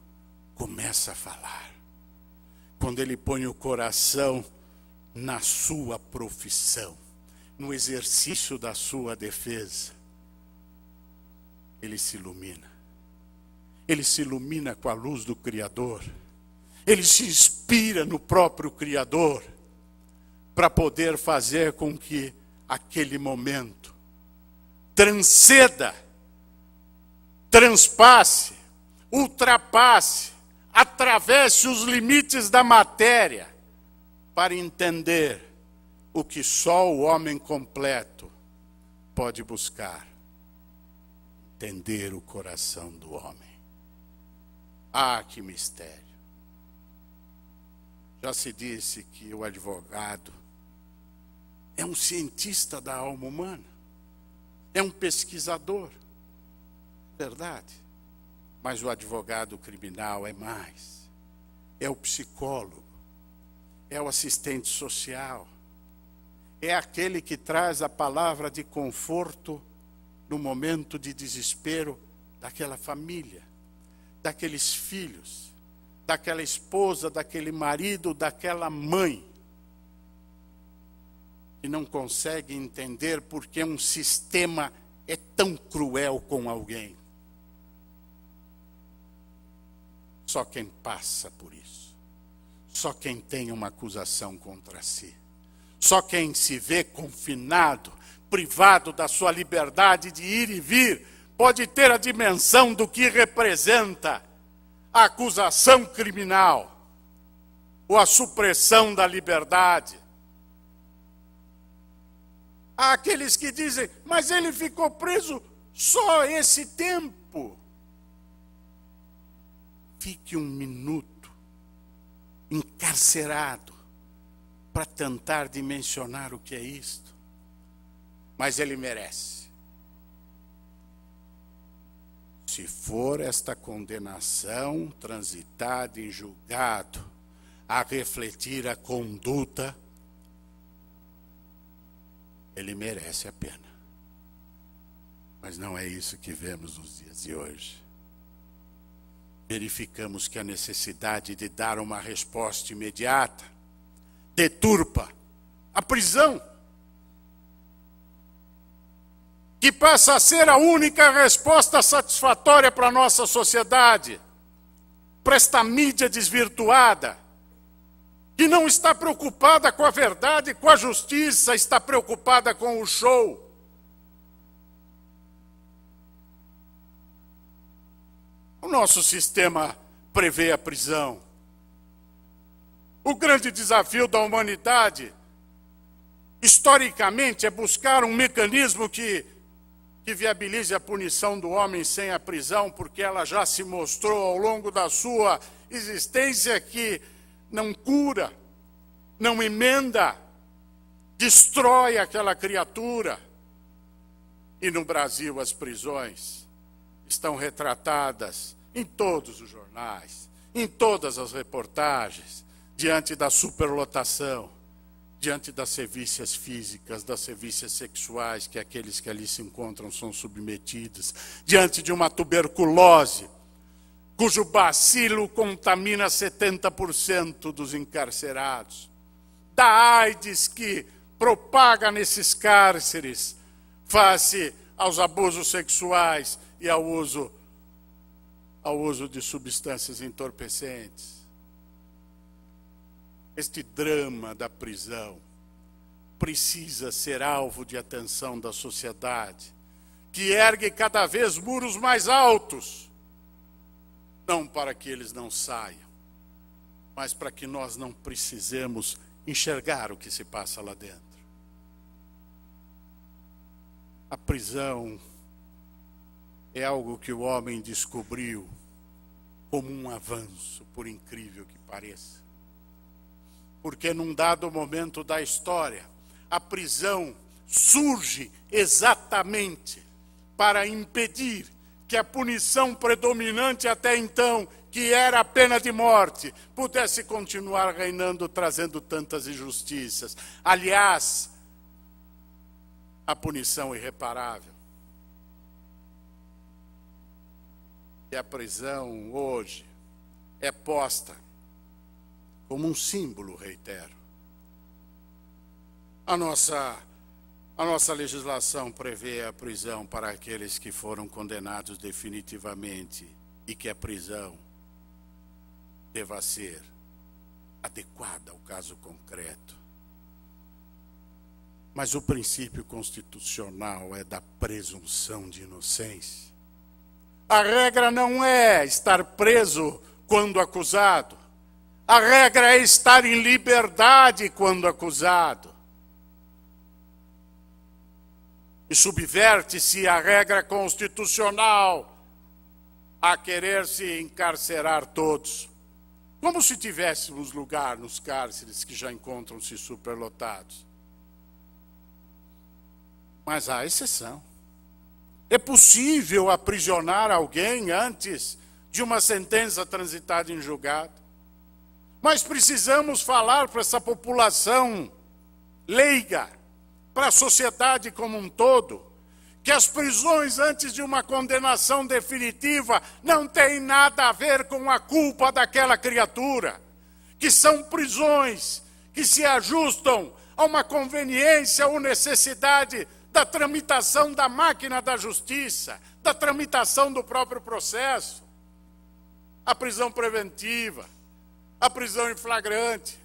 começa a falar, quando ele põe o coração na sua profissão, no exercício da sua defesa, ele se ilumina. Ele se ilumina com a luz do Criador. Ele se inspira no próprio Criador para poder fazer com que aquele momento transcenda, transpasse, ultrapasse, atravesse os limites da matéria para entender o que só o homem completo pode buscar. Entender o coração do homem. Ah, que mistério! Já se disse que o advogado é um cientista da alma humana, é um pesquisador, verdade. Mas o advogado criminal é mais. É o psicólogo, é o assistente social, é aquele que traz a palavra de conforto no momento de desespero daquela família, daqueles filhos, daquela esposa, daquele marido, daquela mãe, que não consegue entender porque um sistema é tão cruel com alguém. Só quem passa por isso, só quem tem uma acusação contra si, só quem se vê confinado, privado da sua liberdade de ir e vir, pode ter a dimensão do que representa a acusação criminal ou a supressão da liberdade. Há aqueles que dizem, mas ele ficou preso só esse tempo. Fique um minuto encarcerado para tentar dimensionar o que é isto. Mas ele merece. Se for esta condenação transitada em julgado a refletir a conduta, ele merece a pena. Mas não é isso que vemos nos dias de hoje. Verificamos que a necessidade de dar uma resposta imediata deturpa a prisão, que passa a ser a única resposta satisfatória para a nossa sociedade, para esta mídia desvirtuada, que não está preocupada com a verdade, com a justiça, está preocupada com o show. O nosso sistema prevê a prisão. O grande desafio da humanidade, historicamente, é buscar um mecanismo que viabilize a punição do homem sem a prisão, porque ela já se mostrou ao longo da sua existência que não cura, não emenda, destrói aquela criatura. E no Brasil as prisões estão retratadas em todos os jornais, em todas as reportagens, diante da superlotação, diante das sevícias físicas, das sevícias sexuais que aqueles que ali se encontram são submetidos, diante de uma tuberculose cujo bacilo contamina 70% dos encarcerados, da AIDS que propaga nesses cárceres, face aos abusos sexuais e ao uso de substâncias entorpecentes. Este drama da prisão precisa ser alvo de atenção da sociedade, que ergue cada vez muros mais altos, não para que eles não saiam, mas para que nós não precisemos enxergar o que se passa lá dentro. A prisão é algo que o homem descobriu como um avanço, por incrível que pareça. Porque num dado momento da história, a prisão surge exatamente para impedir que a punição predominante até então, que era a pena de morte, pudesse continuar reinando, trazendo tantas injustiças. Aliás, a punição irreparável. E a prisão hoje é posta como um símbolo, reitero. A nossa legislação prevê a prisão para aqueles que foram condenados definitivamente e que a prisão deva ser adequada ao caso concreto. Mas o princípio constitucional é da presunção de inocência. A regra não é estar preso quando acusado. A regra é estar em liberdade quando acusado. E subverte-se a regra constitucional a querer se encarcerar todos. Como se tivéssemos lugar nos cárceres que já encontram-se superlotados. Mas há exceção. É possível aprisionar alguém antes de uma sentença transitada em julgado. Mas precisamos falar para essa população leiga, para a sociedade como um todo, que as prisões antes de uma condenação definitiva não têm nada a ver com a culpa daquela criatura, que são prisões que se ajustam a uma conveniência ou necessidade da tramitação da máquina da justiça, da tramitação do próprio processo. A prisão preventiva, a prisão em flagrante,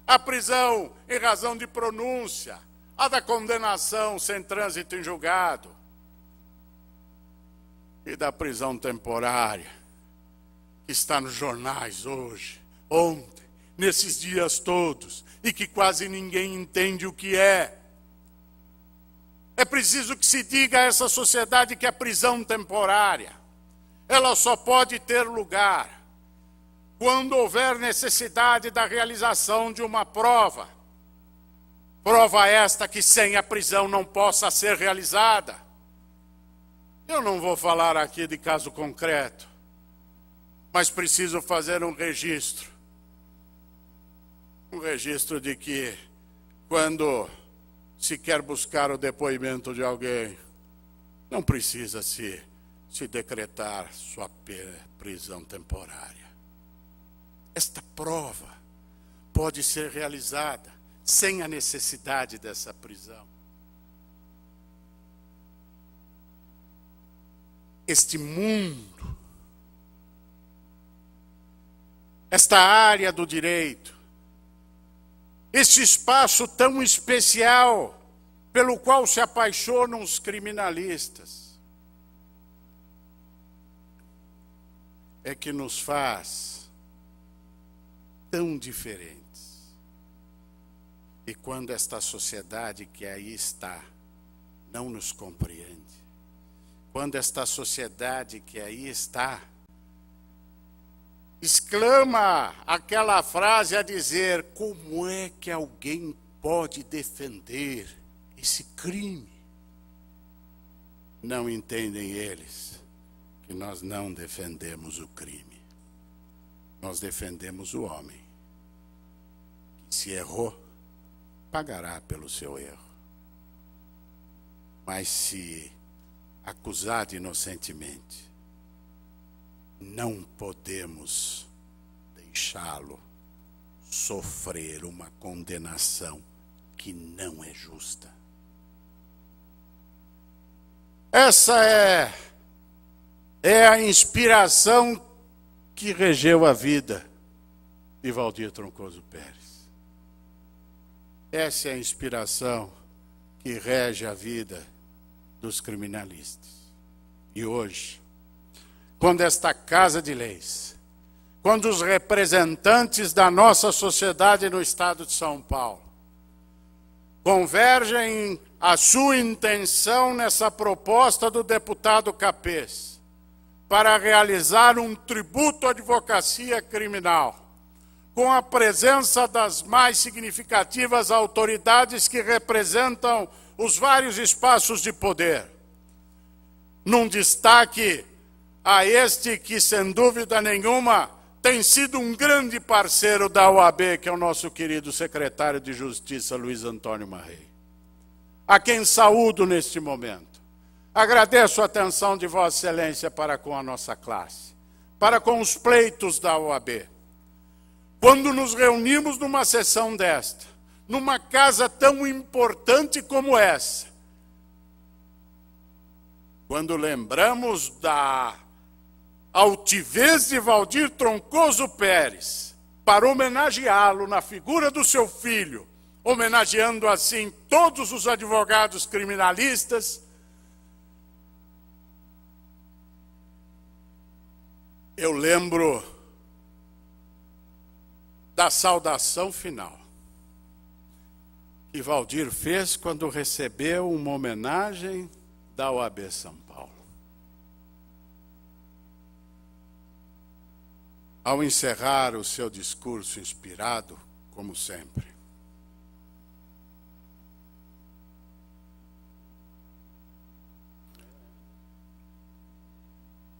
a prisão em razão de pronúncia, a da condenação sem trânsito em julgado e da prisão temporária, que está nos jornais hoje, ontem, nesses dias todos, e que quase ninguém entende o que é. É preciso que se diga a essa sociedade que a prisão temporária, ela só pode ter lugar quando houver necessidade da realização de uma prova. Prova esta que sem a prisão não possa ser realizada. Eu não vou falar aqui de caso concreto, mas preciso fazer um registro. Um registro de que, quando se quer buscar o depoimento de alguém, não precisa se decretar sua prisão temporária. Esta prova pode ser realizada sem a necessidade dessa prisão. Este mundo, esta área do direito, este espaço tão especial pelo qual se apaixonam os criminalistas, é que nos faz tão diferentes. E quando esta sociedade que aí está não nos compreende, quando esta sociedade que aí está exclama aquela frase a dizer: como é que alguém pode defender esse crime? Não entendem eles que nós não defendemos o crime. Nós defendemos o homem, que se errou, pagará pelo seu erro. Mas se acusado inocentemente, não podemos deixá-lo sofrer uma condenação que não é justa. Essa é a inspiração que regeu a vida de Valdir Troncoso Pérez. Essa é a inspiração que rege a vida dos criminalistas. E hoje, quando esta Casa de Leis, quando os representantes da nossa sociedade no Estado de São Paulo convergem a sua intenção nessa proposta do deputado Capês para realizar um tributo à advocacia criminal, com a presença das mais significativas autoridades que representam os vários espaços de poder, num destaque a este que, sem dúvida nenhuma, tem sido um grande parceiro da OAB, que é o nosso querido secretário de Justiça, Luiz Antônio Marrei, a quem saúdo neste momento. Agradeço a atenção de Vossa Excelência para com a nossa classe, para com os pleitos da OAB. Quando nos reunimos numa sessão desta, numa casa tão importante como essa, quando lembramos da altivez de Valdir Troncoso Pérez, para homenageá-lo na figura do seu filho, homenageando assim todos os advogados criminalistas, eu lembro da saudação final que Valdir fez quando recebeu uma homenagem da OAB São Paulo. Ao encerrar o seu discurso inspirado, como sempre,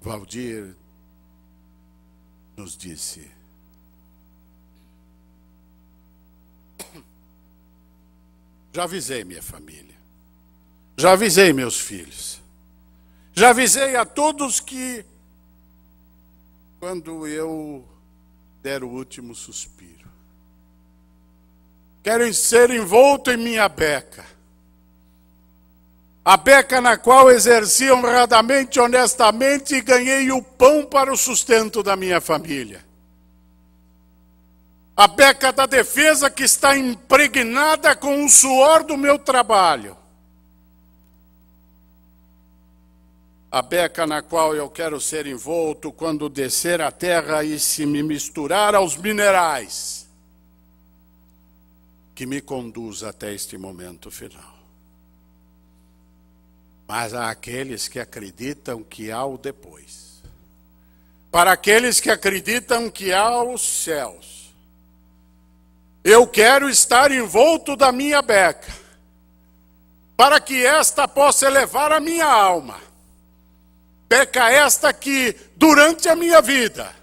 Valdir nos disse: já avisei minha família, já avisei meus filhos, já avisei a todos que, quando eu der o último suspiro, quero ser envolto em minha beca, a beca na qual exerci honradamente, honestamente e ganhei o pão para o sustento da minha família. A beca da defesa que está impregnada com o suor do meu trabalho. A beca na qual eu quero ser envolto quando descer a terra e se me misturar aos minerais que me conduz até este momento final. Mas há aqueles que acreditam que há o depois. Para aqueles que acreditam que há os céus. Eu quero estar envolto da minha beca, para que esta possa elevar a minha alma. Beca esta que, durante a minha vida,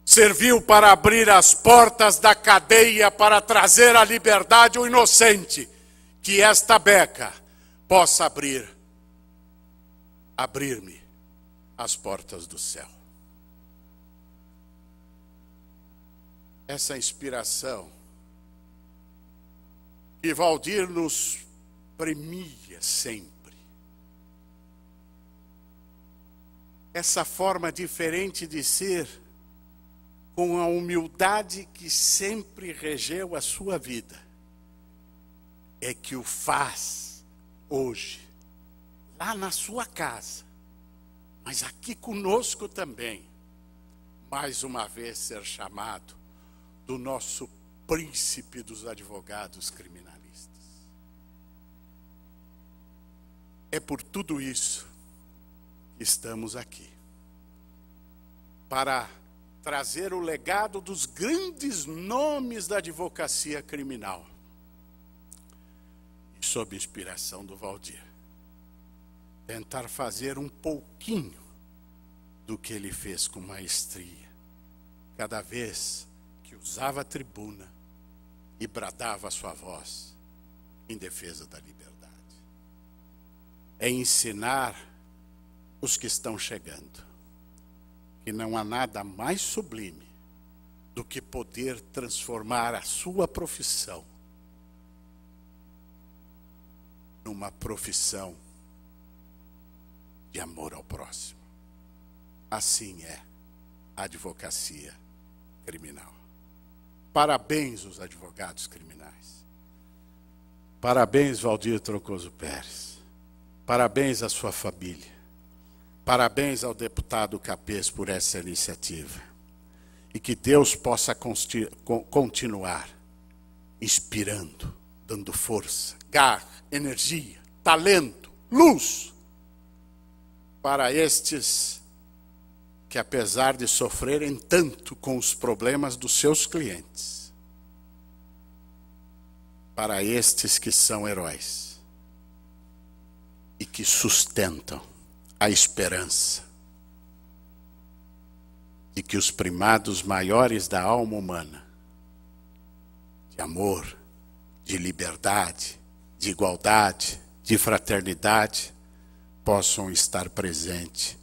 serviu para abrir as portas da cadeia para trazer à liberdade o inocente. Que esta beca possa abrir-me as portas do céu. Essa inspiração que Valdir nos premia sempre. Essa forma diferente de ser, com a humildade que sempre regeu a sua vida, é que o faz hoje, lá na sua casa, mas aqui conosco também, mais uma vez ser chamado do nosso príncipe dos advogados criminalistas. É por tudo isso que estamos aqui, para trazer o legado dos grandes nomes da advocacia criminal. E sob inspiração do Valdir, tentar fazer um pouquinho do que ele fez com maestria, cada vez que usava a tribuna e bradava a sua voz em defesa da liberdade. É ensinar os que estão chegando E não há nada mais sublime do que poder transformar a sua profissão numa profissão de amor ao próximo. Assim é a advocacia criminal. Parabéns aos advogados criminais. Parabéns, Valdir Troncoso Pérez. Parabéns à sua família. Parabéns ao deputado Capês por essa iniciativa. E que Deus possa continuar inspirando, dando força, garra, energia, talento, luz para estes que, apesar de sofrerem tanto com os problemas dos seus clientes, para estes que são heróis e que sustentam a esperança de que os primados maiores da alma humana, de amor, de liberdade, de igualdade, de fraternidade, possam estar presentes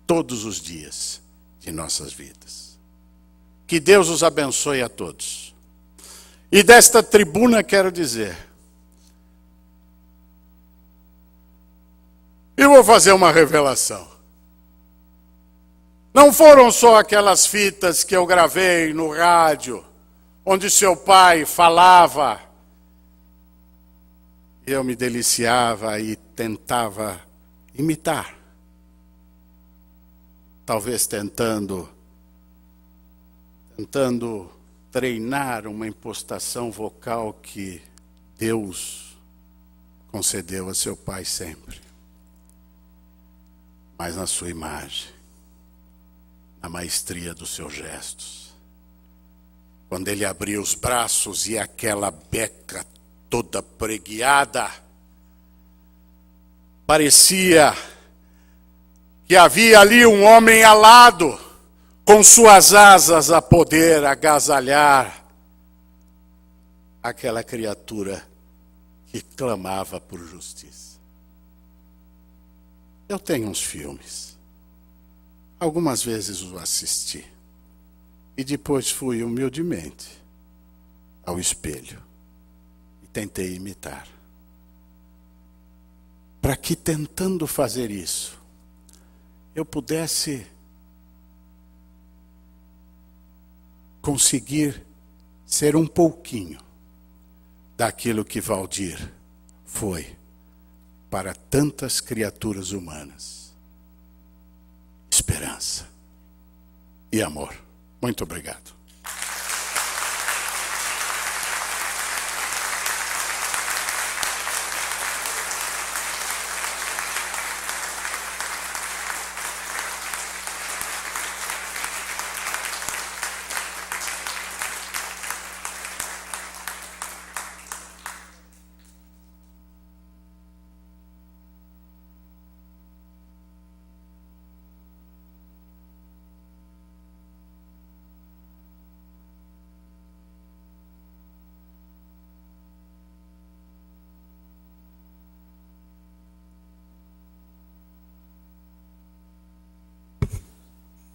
todos os dias de nossas vidas. Que Deus os abençoe a todos. E desta tribuna quero dizer, eu vou fazer uma revelação. Não foram só aquelas fitas que eu gravei no rádio, onde seu pai falava, eu me deliciava e tentava imitar. Talvez tentando treinar uma impostação vocal que Deus concedeu a seu pai sempre. Mas na sua imagem, na maestria dos seus gestos. Quando ele abria os braços e aquela beca toda preguiada, parecia que havia ali um homem alado, com suas asas a poder agasalhar aquela criatura que clamava por justiça. Eu tenho uns filmes. Algumas vezes os assisti. E depois fui humildemente ao espelho e tentei imitar. Para que, tentando fazer isso, eu pudesse conseguir ser um pouquinho daquilo que Valdir foi para tantas criaturas humanas. Esperança e amor. Muito obrigado.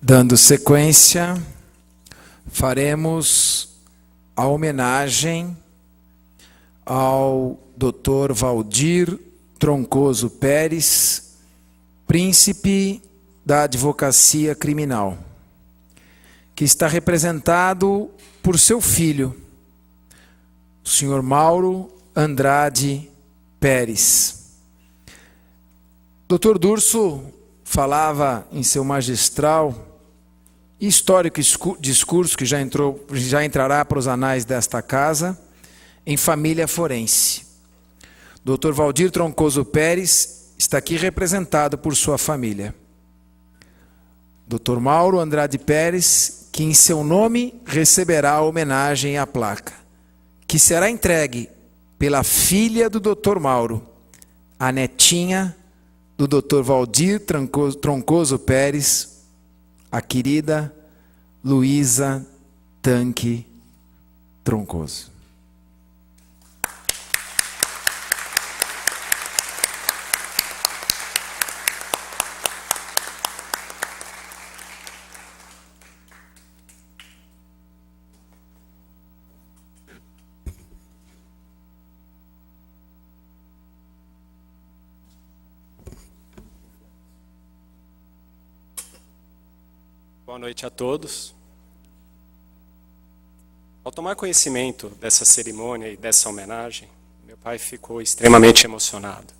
Dando sequência, faremos a homenagem ao Dr. Valdir Troncoso Pérez, príncipe da advocacia criminal, que está representado por seu filho, o senhor Mauro Andrade Pérez. Dr. Durso falava em seu magistral e histórico discurso que já entrará para os anais desta casa, em família forense. Dr. Valdir Troncoso Pérez está aqui representado por sua família. Dr. Mauro Andrade Pérez, que em seu nome receberá a homenagem à placa, que será entregue pela filha do Dr. Mauro, a netinha do Dr. Valdir Troncoso Pérez, a querida Luísa Tanque Troncoso. Boa noite a todos. Ao tomar conhecimento dessa cerimônia e dessa homenagem, meu pai ficou extremamente emocionado,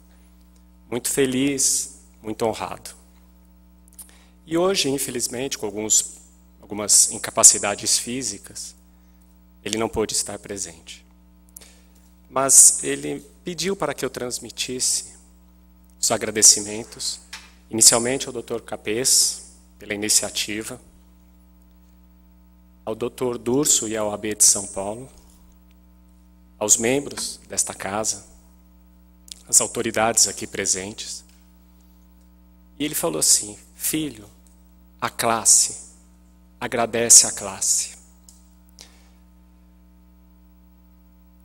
muito feliz, muito honrado. E hoje, infelizmente, com algumas incapacidades físicas, ele não pôde estar presente. Mas ele pediu para que eu transmitisse os agradecimentos, inicialmente ao Dr. Capês, pela iniciativa, ao Dr. Durso e ao AB de São Paulo, aos membros desta casa, às autoridades aqui presentes. E ele falou assim: filho, a classe, agradece a classe.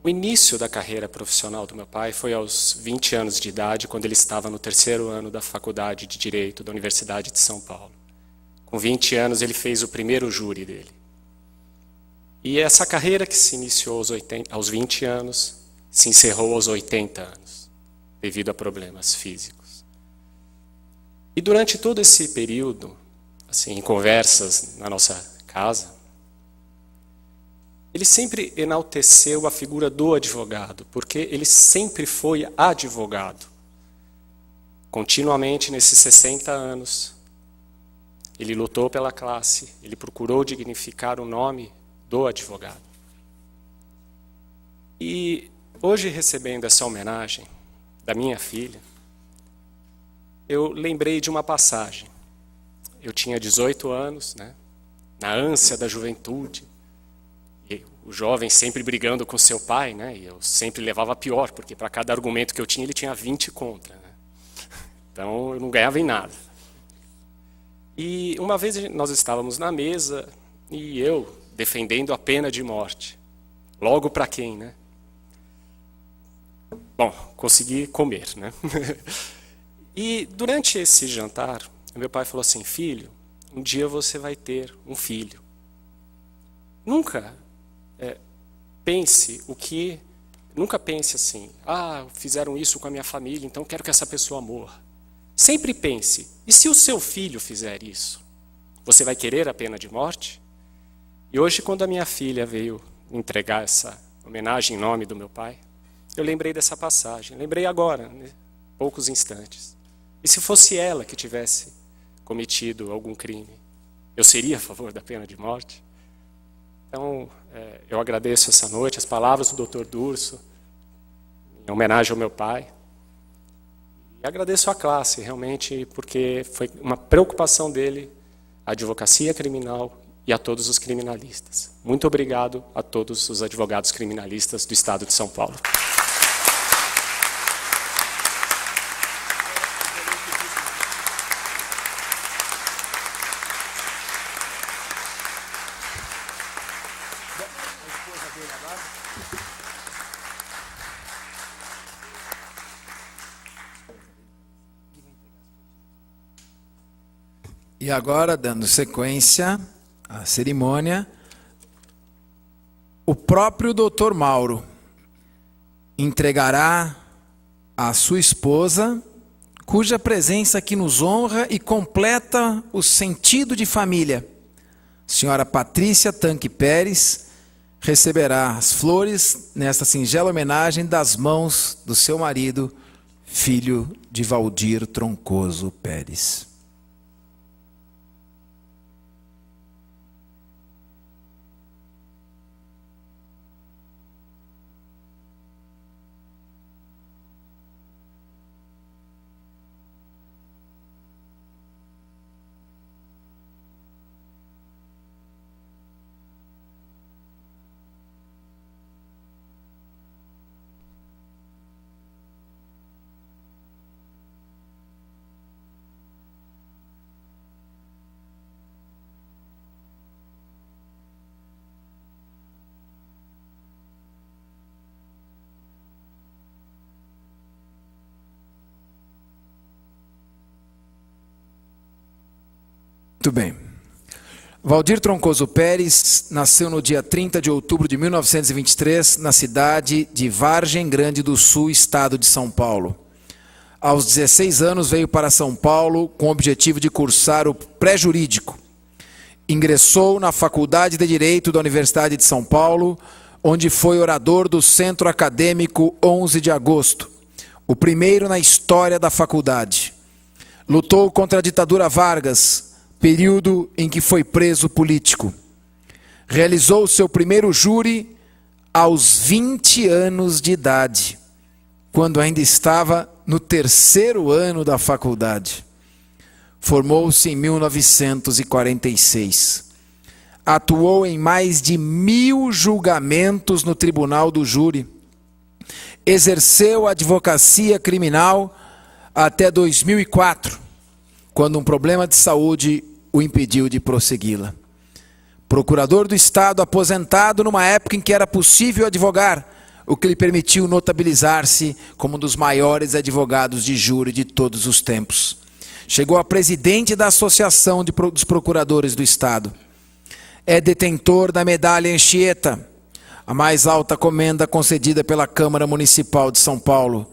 O início da carreira profissional do meu pai foi aos 20 anos de idade, quando ele estava no 3º ano da Faculdade de Direito da Universidade de São Paulo. Com 20 anos, ele fez o primeiro júri dele. E essa carreira que se iniciou aos 20 anos, se encerrou aos 80 anos, devido a problemas físicos. E durante todo esse período, assim, em conversas na nossa casa, ele sempre enalteceu a figura do advogado, porque ele sempre foi advogado. Continuamente, nesses 60 anos, ele lutou pela classe, ele procurou dignificar o nome do advogado. E hoje, recebendo essa homenagem da minha filha, eu lembrei de uma passagem. Eu tinha 18 anos, né, na ânsia da juventude, e o jovem sempre brigando com seu pai, né, e eu sempre levava pior, porque para cada argumento que eu tinha, ele tinha 20 contra. Né? Então, eu não ganhava em nada. E uma vez nós estávamos na mesa, e eu defendendo a pena de morte. Logo para quem, né? Bom, consegui comer, né? E durante esse jantar, meu pai falou assim: filho, um dia você vai ter um filho. Nunca pense assim, fizeram isso com a minha família, então quero que essa pessoa morra. Sempre pense, e se o seu filho fizer isso? Você vai querer a pena de morte? E hoje, quando a minha filha veio entregar essa homenagem em nome do meu pai, eu lembrei dessa passagem. Lembrei agora, né, poucos instantes. E se fosse ela que tivesse cometido algum crime, eu seria a favor da pena de morte? Então, eu agradeço essa noite as palavras do Dr. Durso, em homenagem ao meu pai. E agradeço a classe, realmente, porque foi uma preocupação dele, a advocacia criminal e a todos os criminalistas. Muito obrigado a todos os advogados criminalistas do Estado de São Paulo. E agora, dando sequência à cerimônia, o próprio Dr. Mauro entregará a sua esposa, cuja presença aqui nos honra e completa o sentido de família. Senhora Patrícia Tanque Pérez receberá as flores nesta singela homenagem das mãos do seu marido, filho de Valdir Troncoso Pérez. Muito bem. Valdir Troncoso Pérez nasceu no dia 30 de outubro de 1923, na cidade de Vargem Grande do Sul, estado de São Paulo. Aos 16 anos veio para São Paulo com o objetivo de cursar o pré-jurídico Ingressou na Faculdade de Direito da Universidade de São Paulo, onde foi orador do Centro Acadêmico 11 de Agosto, o primeiro na história da faculdade. Lutou contra a ditadura Vargas, período em que foi preso político. Realizou seu primeiro júri aos 20 anos de idade, quando ainda estava no 3º ano da faculdade. Formou-se em 1946. Atuou em mais de 1000 julgamentos no Tribunal do Júri. Exerceu a advocacia criminal até 2004, quando um problema de saúde o impediu de prossegui-la. Procurador do Estado aposentado numa época em que era possível advogar, o que lhe permitiu notabilizar-se como um dos maiores advogados de júri de todos os tempos. Chegou a presidente da Associação dos Procuradores do Estado. É detentor da Medalha Anchieta, a mais alta comenda concedida pela Câmara Municipal de São Paulo,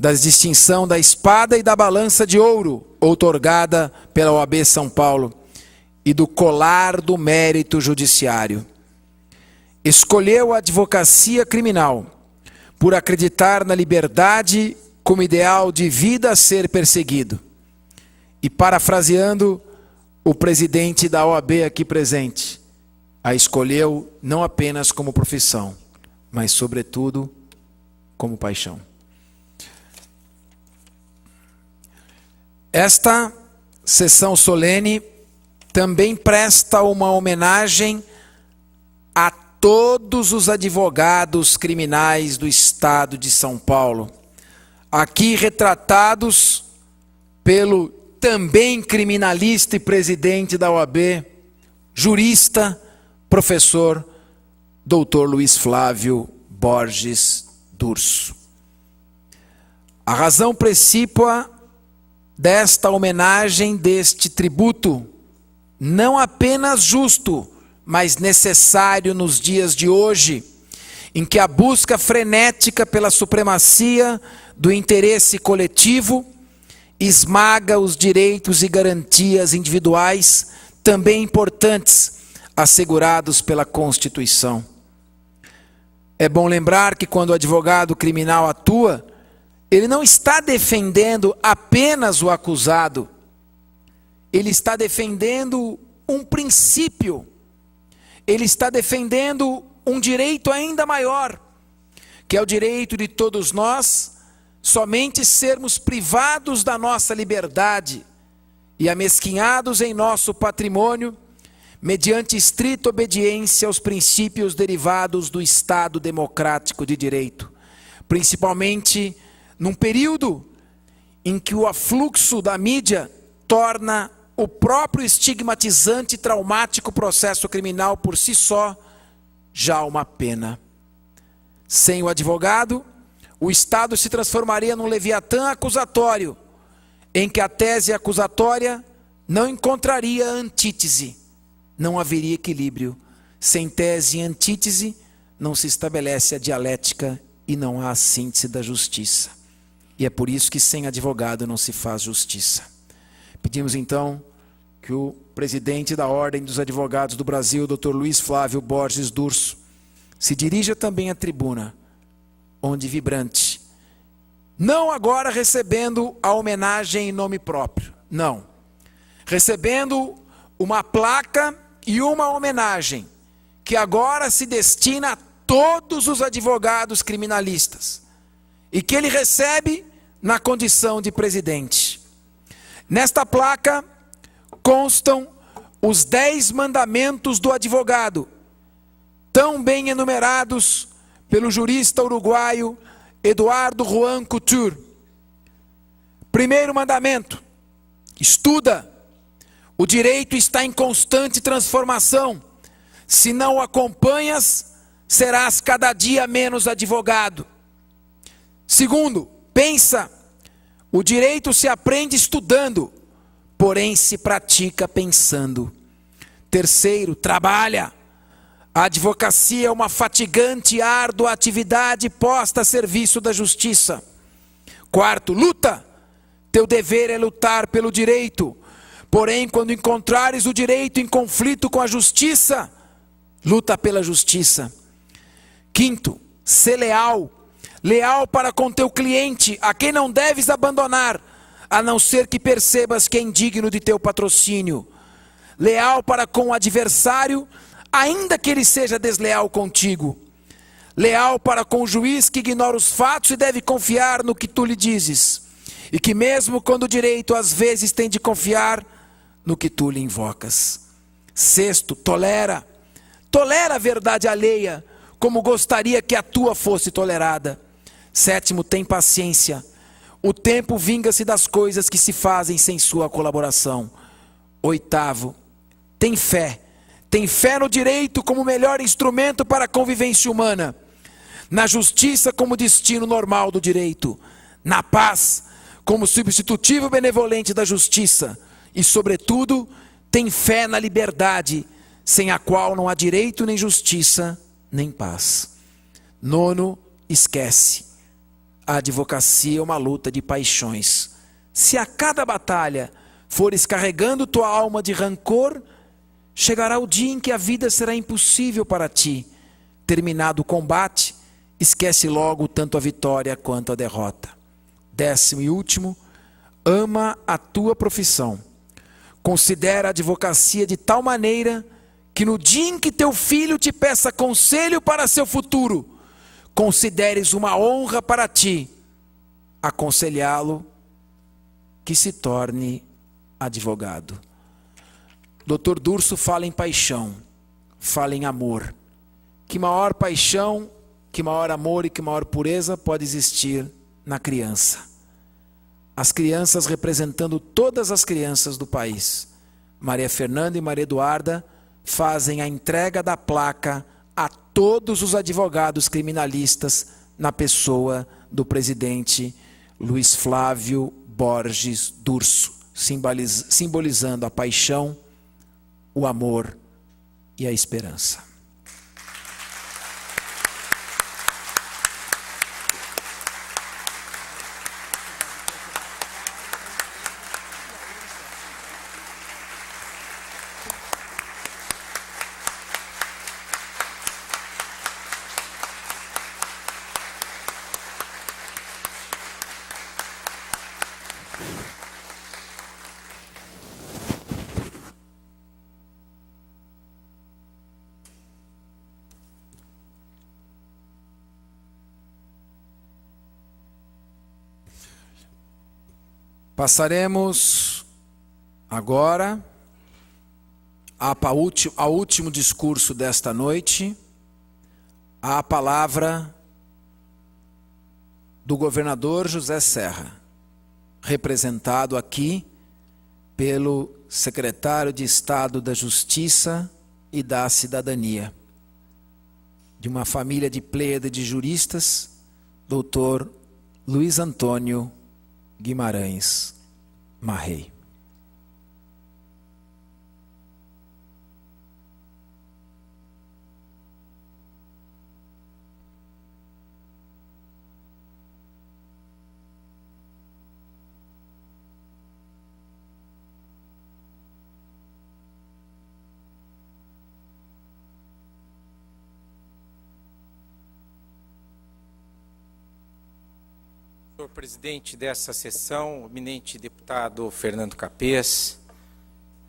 da distinção da Espada e da Balança de Ouro, outorgada pela OAB São Paulo, e do Colar do Mérito Judiciário. Escolheu a advocacia criminal por acreditar na liberdade como ideal de vida a ser perseguido. E parafraseando o presidente da OAB aqui presente, a escolheu não apenas como profissão, mas sobretudo como paixão. Esta sessão solene também presta uma homenagem a todos os advogados criminais do Estado de São Paulo, aqui retratados pelo também criminalista e presidente da OAB, jurista, professor, doutor Luiz Flávio Borges Durso. A razão principal desta homenagem, deste tributo, não apenas justo, mas necessário nos dias de hoje, em que a busca frenética pela supremacia do interesse coletivo esmaga os direitos e garantias individuais, também importantes, assegurados pela Constituição. É bom lembrar que quando o advogado criminal atua, ele não está defendendo apenas o acusado, ele está defendendo um princípio, ele está defendendo um direito ainda maior, que é o direito de todos nós somente sermos privados da nossa liberdade e amesquinhados em nosso patrimônio, mediante estrita obediência aos princípios derivados do Estado democrático de direito, principalmente num período em que o afluxo da mídia torna o próprio estigmatizante e traumático processo criminal por si só já uma pena. Sem o advogado, o Estado se transformaria num leviatã acusatório, em que a tese acusatória não encontraria antítese, não haveria equilíbrio. Sem tese e antítese, não se estabelece a dialética e não há a síntese da justiça. E é por isso que sem advogado não se faz justiça. Pedimos então que o presidente da Ordem dos Advogados do Brasil, Dr. Luiz Flávio Borges Durso, se dirija também à tribuna, onde vibrante, não agora recebendo a homenagem em nome próprio, não, recebendo uma placa e uma homenagem, que agora se destina a todos os advogados criminalistas, e que ele recebe na condição de presidente. Nesta placa constam os 10 mandamentos do advogado, tão bem enumerados pelo jurista uruguaio Eduardo Juan Couture. Primeiro mandamento: estuda. O direito está em constante transformação. Se não o acompanhas, serás cada dia menos advogado. Segundo, pensa. O direito se aprende estudando, porém se pratica pensando. Terceiro, trabalha. A advocacia é uma fatigante e árdua atividade posta a serviço da justiça. Quarto, luta. Teu dever é lutar pelo direito, Porém, quando encontrares o direito em conflito com a justiça, luta pela justiça. Quinto, sê leal. Leal para com teu cliente, a quem não deves abandonar, a não ser que percebas que é indigno de teu patrocínio. Leal para com o adversário, ainda que ele seja desleal contigo. Leal para com o juiz que ignora os fatos e deve confiar no que tu lhe dizes. E que mesmo quando o direito às vezes tem de confiar no que tu lhe invocas. Sexto, tolera. Tolera a verdade alheia, como gostaria que a tua fosse tolerada. Sétimo, tem paciência. O tempo vinga-se das coisas que se fazem sem sua colaboração. Oitavo, tem fé. Tem fé no direito como melhor instrumento para a convivência humana. Na justiça como destino normal do direito. Na paz como substitutivo benevolente da justiça. E, sobretudo, tem fé na liberdade, sem a qual não há direito nem justiça, nem paz. Nono, esquece. A advocacia é uma luta de paixões. Se a cada batalha fores carregando tua alma de rancor, chegará o dia em que a vida será impossível para ti. Terminado o combate, esquece logo tanto a vitória quanto a derrota. Décimo e último, ama a tua profissão. Considera a advocacia de tal maneira que no dia em que teu filho te peça conselho para seu futuro, consideres uma honra para ti aconselhá-lo que se torne advogado. Dr. Durso fala em paixão, fala em amor. Que maior paixão, que maior amor e que maior pureza pode existir na criança. As crianças representando todas as crianças do país. Maria Fernanda e Maria Eduarda fazem a entrega da placa a todos os advogados criminalistas na pessoa do presidente Luiz Flávio Borges Durso, simbolizando a paixão, o amor e a esperança. Passaremos agora ao último discurso desta noite, a palavra do governador José Serra, representado aqui pelo secretário de Estado da Justiça e da Cidadania, de uma família de pleiade de juristas, doutor Luiz Antônio Guimarães Marrei. Senhor presidente dessa sessão, eminente deputado Fernando Capês,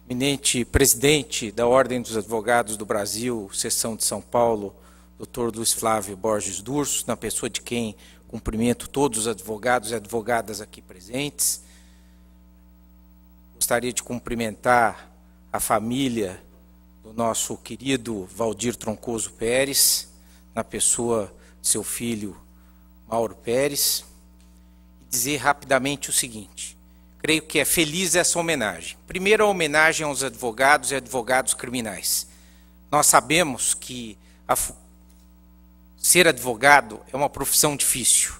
eminente presidente da Ordem dos Advogados do Brasil, seção de São Paulo, doutor Luiz Flávio Borges Durso, na pessoa de quem cumprimento todos os advogados e advogadas aqui presentes. Gostaria de cumprimentar a família do nosso querido Valdir Troncoso Pérez, na pessoa de seu filho Mauro Pérez. Dizer rapidamente o seguinte: creio que é feliz essa homenagem. Primeiro, a homenagem aos advogados e advogados criminais. Nós sabemos que ser advogado é uma profissão difícil,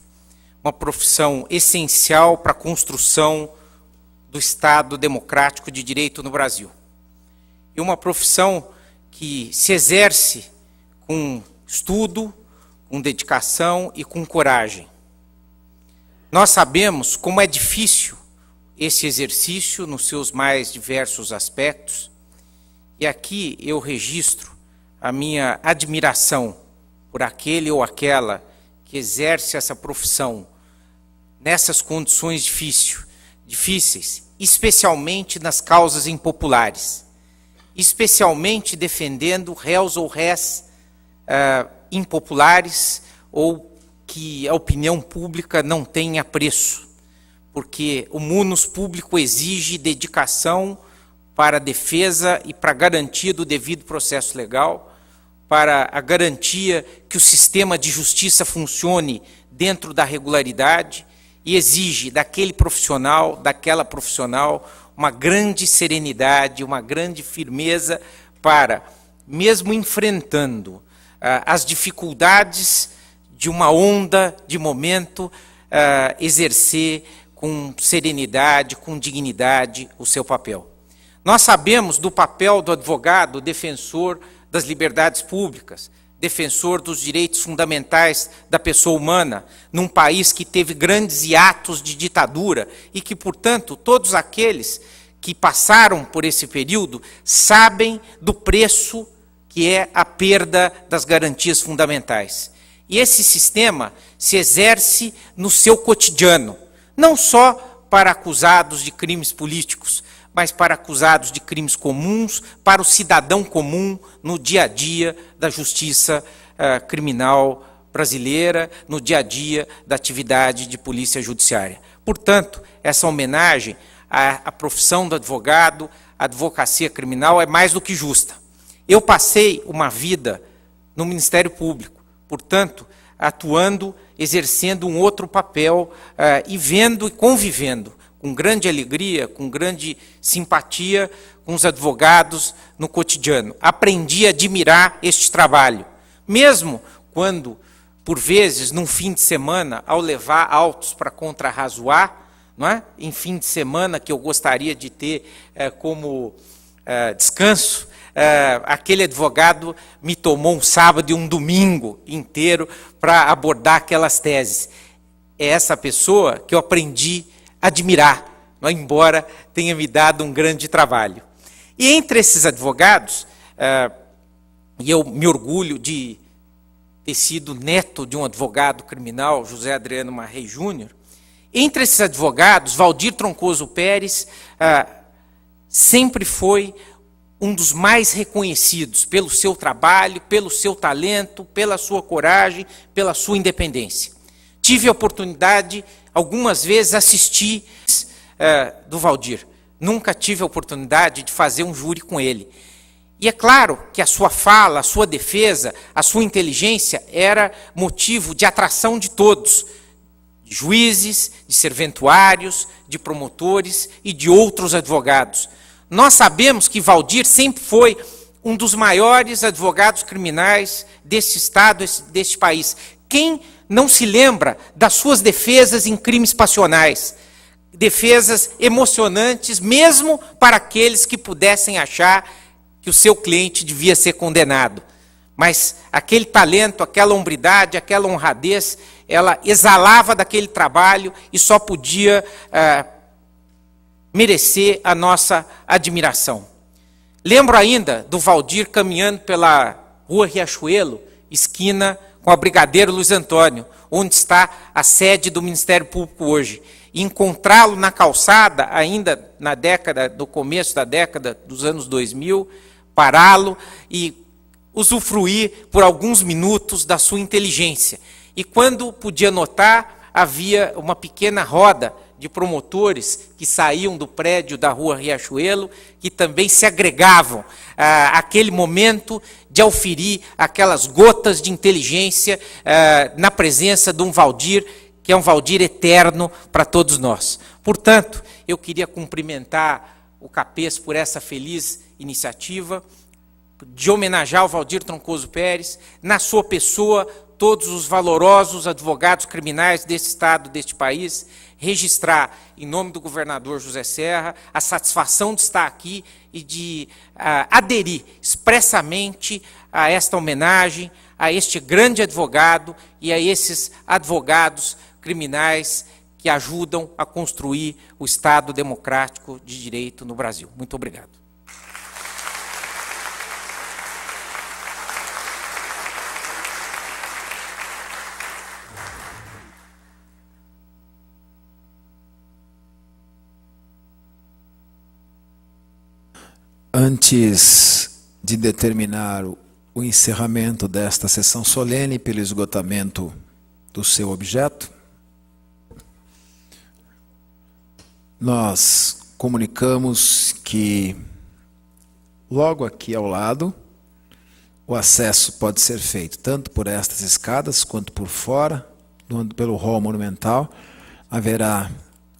uma profissão essencial para a construção do Estado democrático de direito no Brasil. E uma profissão que se exerce com estudo, com dedicação e com coragem. Nós sabemos como é difícil esse exercício nos seus mais diversos aspectos. E aqui eu registro a minha admiração por aquele ou aquela que exerce essa profissão nessas condições difíceis, especialmente nas causas impopulares, especialmente defendendo réus ou rés impopulares ou que a opinião pública não tem apreço, porque o munus público exige dedicação para a defesa e para a garantia do devido processo legal, para a garantia que o sistema de justiça funcione dentro da regularidade, e exige daquele profissional, daquela profissional, uma grande serenidade, uma grande firmeza para, mesmo enfrentando as dificuldades de uma onda de momento, exercer com serenidade, com dignidade o seu papel. Nós sabemos do papel do advogado defensor das liberdades públicas, defensor dos direitos fundamentais da pessoa humana, num país que teve grandes hiatos de ditadura e que, portanto, todos aqueles que passaram por esse período sabem do preço que é a perda das garantias fundamentais. E esse sistema se exerce no seu cotidiano, não só para acusados de crimes políticos, mas para acusados de crimes comuns, para o cidadão comum no dia a dia da justiça criminal brasileira, no dia a dia da atividade de polícia judiciária. Portanto, essa homenagem à profissão do advogado, à advocacia criminal, é mais do que justa. Eu passei uma vida no Ministério Público, portanto, atuando, exercendo um outro papel e vendo e convivendo com grande alegria, com grande simpatia com os advogados no cotidiano. Aprendi a admirar este trabalho, mesmo quando, por vezes, num fim de semana, ao levar autos para contrarrazoar, não é? Em fim de semana que eu gostaria de ter como descanso, aquele advogado me tomou um sábado e um domingo inteiro para abordar aquelas teses. É essa pessoa que eu aprendi a admirar, embora tenha me dado um grande trabalho. E entre esses advogados, e eu me orgulho de ter sido neto de um advogado criminal, José Adriano Marrei Júnior, entre esses advogados, Valdir Troncoso Pérez sempre foi um dos mais reconhecidos pelo seu trabalho, pelo seu talento, pela sua coragem, pela sua independência. Tive a oportunidade, algumas vezes, assistir do Valdir. Nunca tive a oportunidade de fazer um júri com ele. E é claro que a sua fala, a sua defesa, a sua inteligência era motivo de atração de todos, de juízes, de serventuários, de promotores e de outros advogados. Nós sabemos que Valdir sempre foi um dos maiores advogados criminais deste Estado, deste país. Quem não se lembra das suas defesas em crimes passionais? Defesas emocionantes, mesmo para aqueles que pudessem achar que o seu cliente devia ser condenado. Mas aquele talento, aquela hombridade, aquela honradez, ela exalava daquele trabalho e só podia merecer a nossa admiração. Lembro ainda do Valdir caminhando pela Rua Riachuelo, esquina com a Brigadeiro Luiz Antônio, onde está a sede do Ministério Público hoje. E encontrá-lo na calçada, ainda no começo da década dos anos 2000, pará-lo e usufruir por alguns minutos da sua inteligência. E quando podia notar, havia uma pequena roda de promotores que saíam do prédio da Rua Riachuelo, que também se agregavam àquele momento de auferir aquelas gotas de inteligência na presença de um Valdir, que é um Valdir eterno para todos nós. Portanto, eu queria cumprimentar o CAPES por essa feliz iniciativa, de homenagear o Valdir Troncoso Pérez, na sua pessoa, todos os valorosos advogados criminais desse Estado, deste país, registrar, em nome do governador José Serra, a satisfação de estar aqui e de aderir expressamente a esta homenagem, a este grande advogado e a esses advogados criminais que ajudam a construir o Estado democrático de direito no Brasil. Muito obrigado. Antes de determinar o encerramento desta sessão solene pelo esgotamento do seu objeto, nós comunicamos que logo aqui ao lado o acesso pode ser feito tanto por estas escadas quanto por fora, pelo hall monumental. Haverá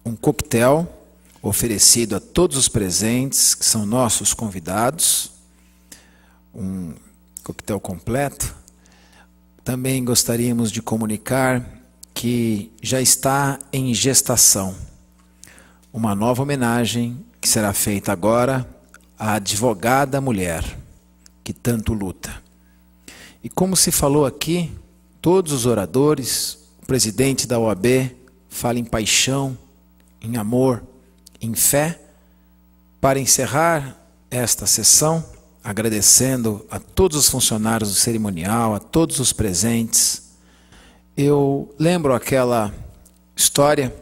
um coquetel oferecido a todos os presentes, que são nossos convidados, um coquetel completo. Também gostaríamos de comunicar que já está em gestação uma nova homenagem que será feita agora à advogada mulher que tanto luta. E como se falou aqui, todos os oradores, o presidente da OAB fala em paixão, em amor, em fé. Para encerrar esta sessão, agradecendo a todos os funcionários do cerimonial, a todos os presentes, eu lembro aquela história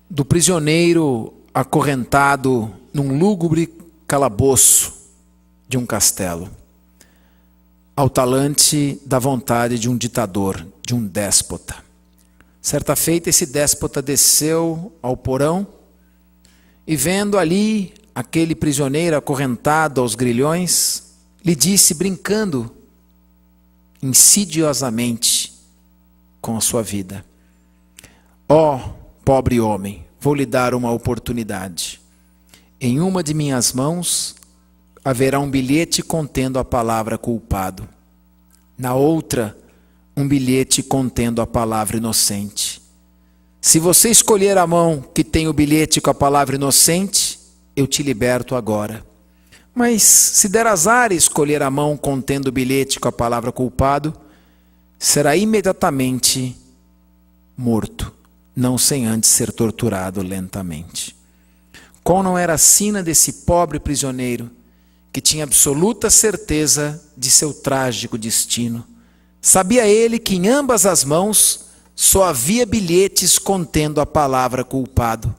do prisioneiro acorrentado num lúgubre calabouço de um castelo, ao talante da vontade de um ditador, de um déspota. Certa feita, esse déspota desceu ao porão e, vendo ali aquele prisioneiro acorrentado aos grilhões, lhe disse, brincando insidiosamente com a sua vida: ó, pobre homem, vou lhe dar uma oportunidade. Em uma de minhas mãos haverá um bilhete contendo a palavra culpado. Na outra, um bilhete contendo a palavra inocente. Se você escolher a mão que tem o bilhete com a palavra inocente, eu te liberto agora. Mas se der azar e escolher a mão contendo o bilhete com a palavra culpado, será imediatamente morto, não sem antes ser torturado lentamente. Qual não era a sina desse pobre prisioneiro, que tinha absoluta certeza de seu trágico destino? Sabia ele que em ambas as mãos só havia bilhetes contendo a palavra culpado.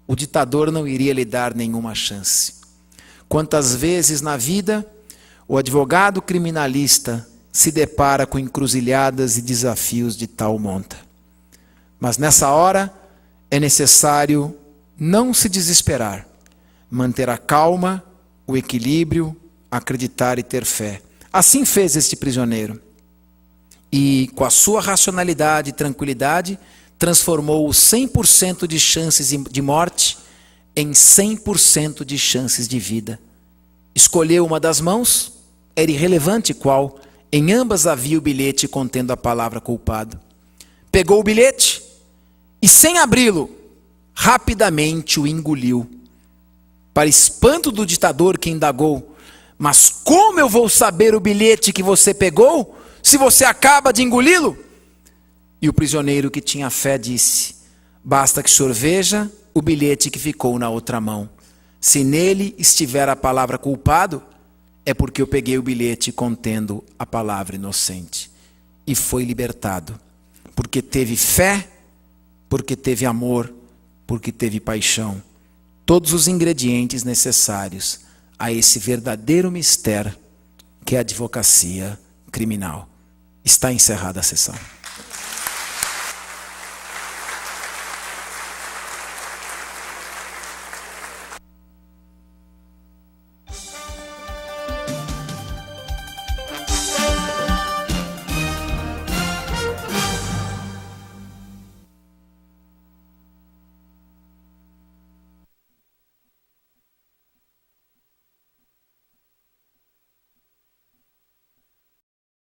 O ditador não iria lhe dar nenhuma chance. Quantas vezes na vida o advogado criminalista se depara com encruzilhadas e desafios de tal monta. Mas nessa hora é necessário não se desesperar, manter a calma, o equilíbrio, acreditar e ter fé. Assim fez este prisioneiro. E com a sua racionalidade e tranquilidade, transformou os 100% de chances de morte em 100% de chances de vida. Escolheu uma das mãos, era irrelevante qual, em ambas havia o bilhete contendo a palavra culpado. Pegou o bilhete e, sem abri-lo, rapidamente o engoliu. Para espanto do ditador, que indagou: mas como eu vou saber o bilhete que você pegou, se você acaba de engoli-lo? E o prisioneiro, que tinha fé, disse: basta que o senhor veja o bilhete que ficou na outra mão. Se nele estiver a palavra culpado, é porque eu peguei o bilhete contendo a palavra inocente. E foi libertado, porque teve fé, porque teve amor, porque teve paixão. Todos os ingredientes necessários a esse verdadeiro mistério que é a advocacia criminal. Está encerrada a sessão.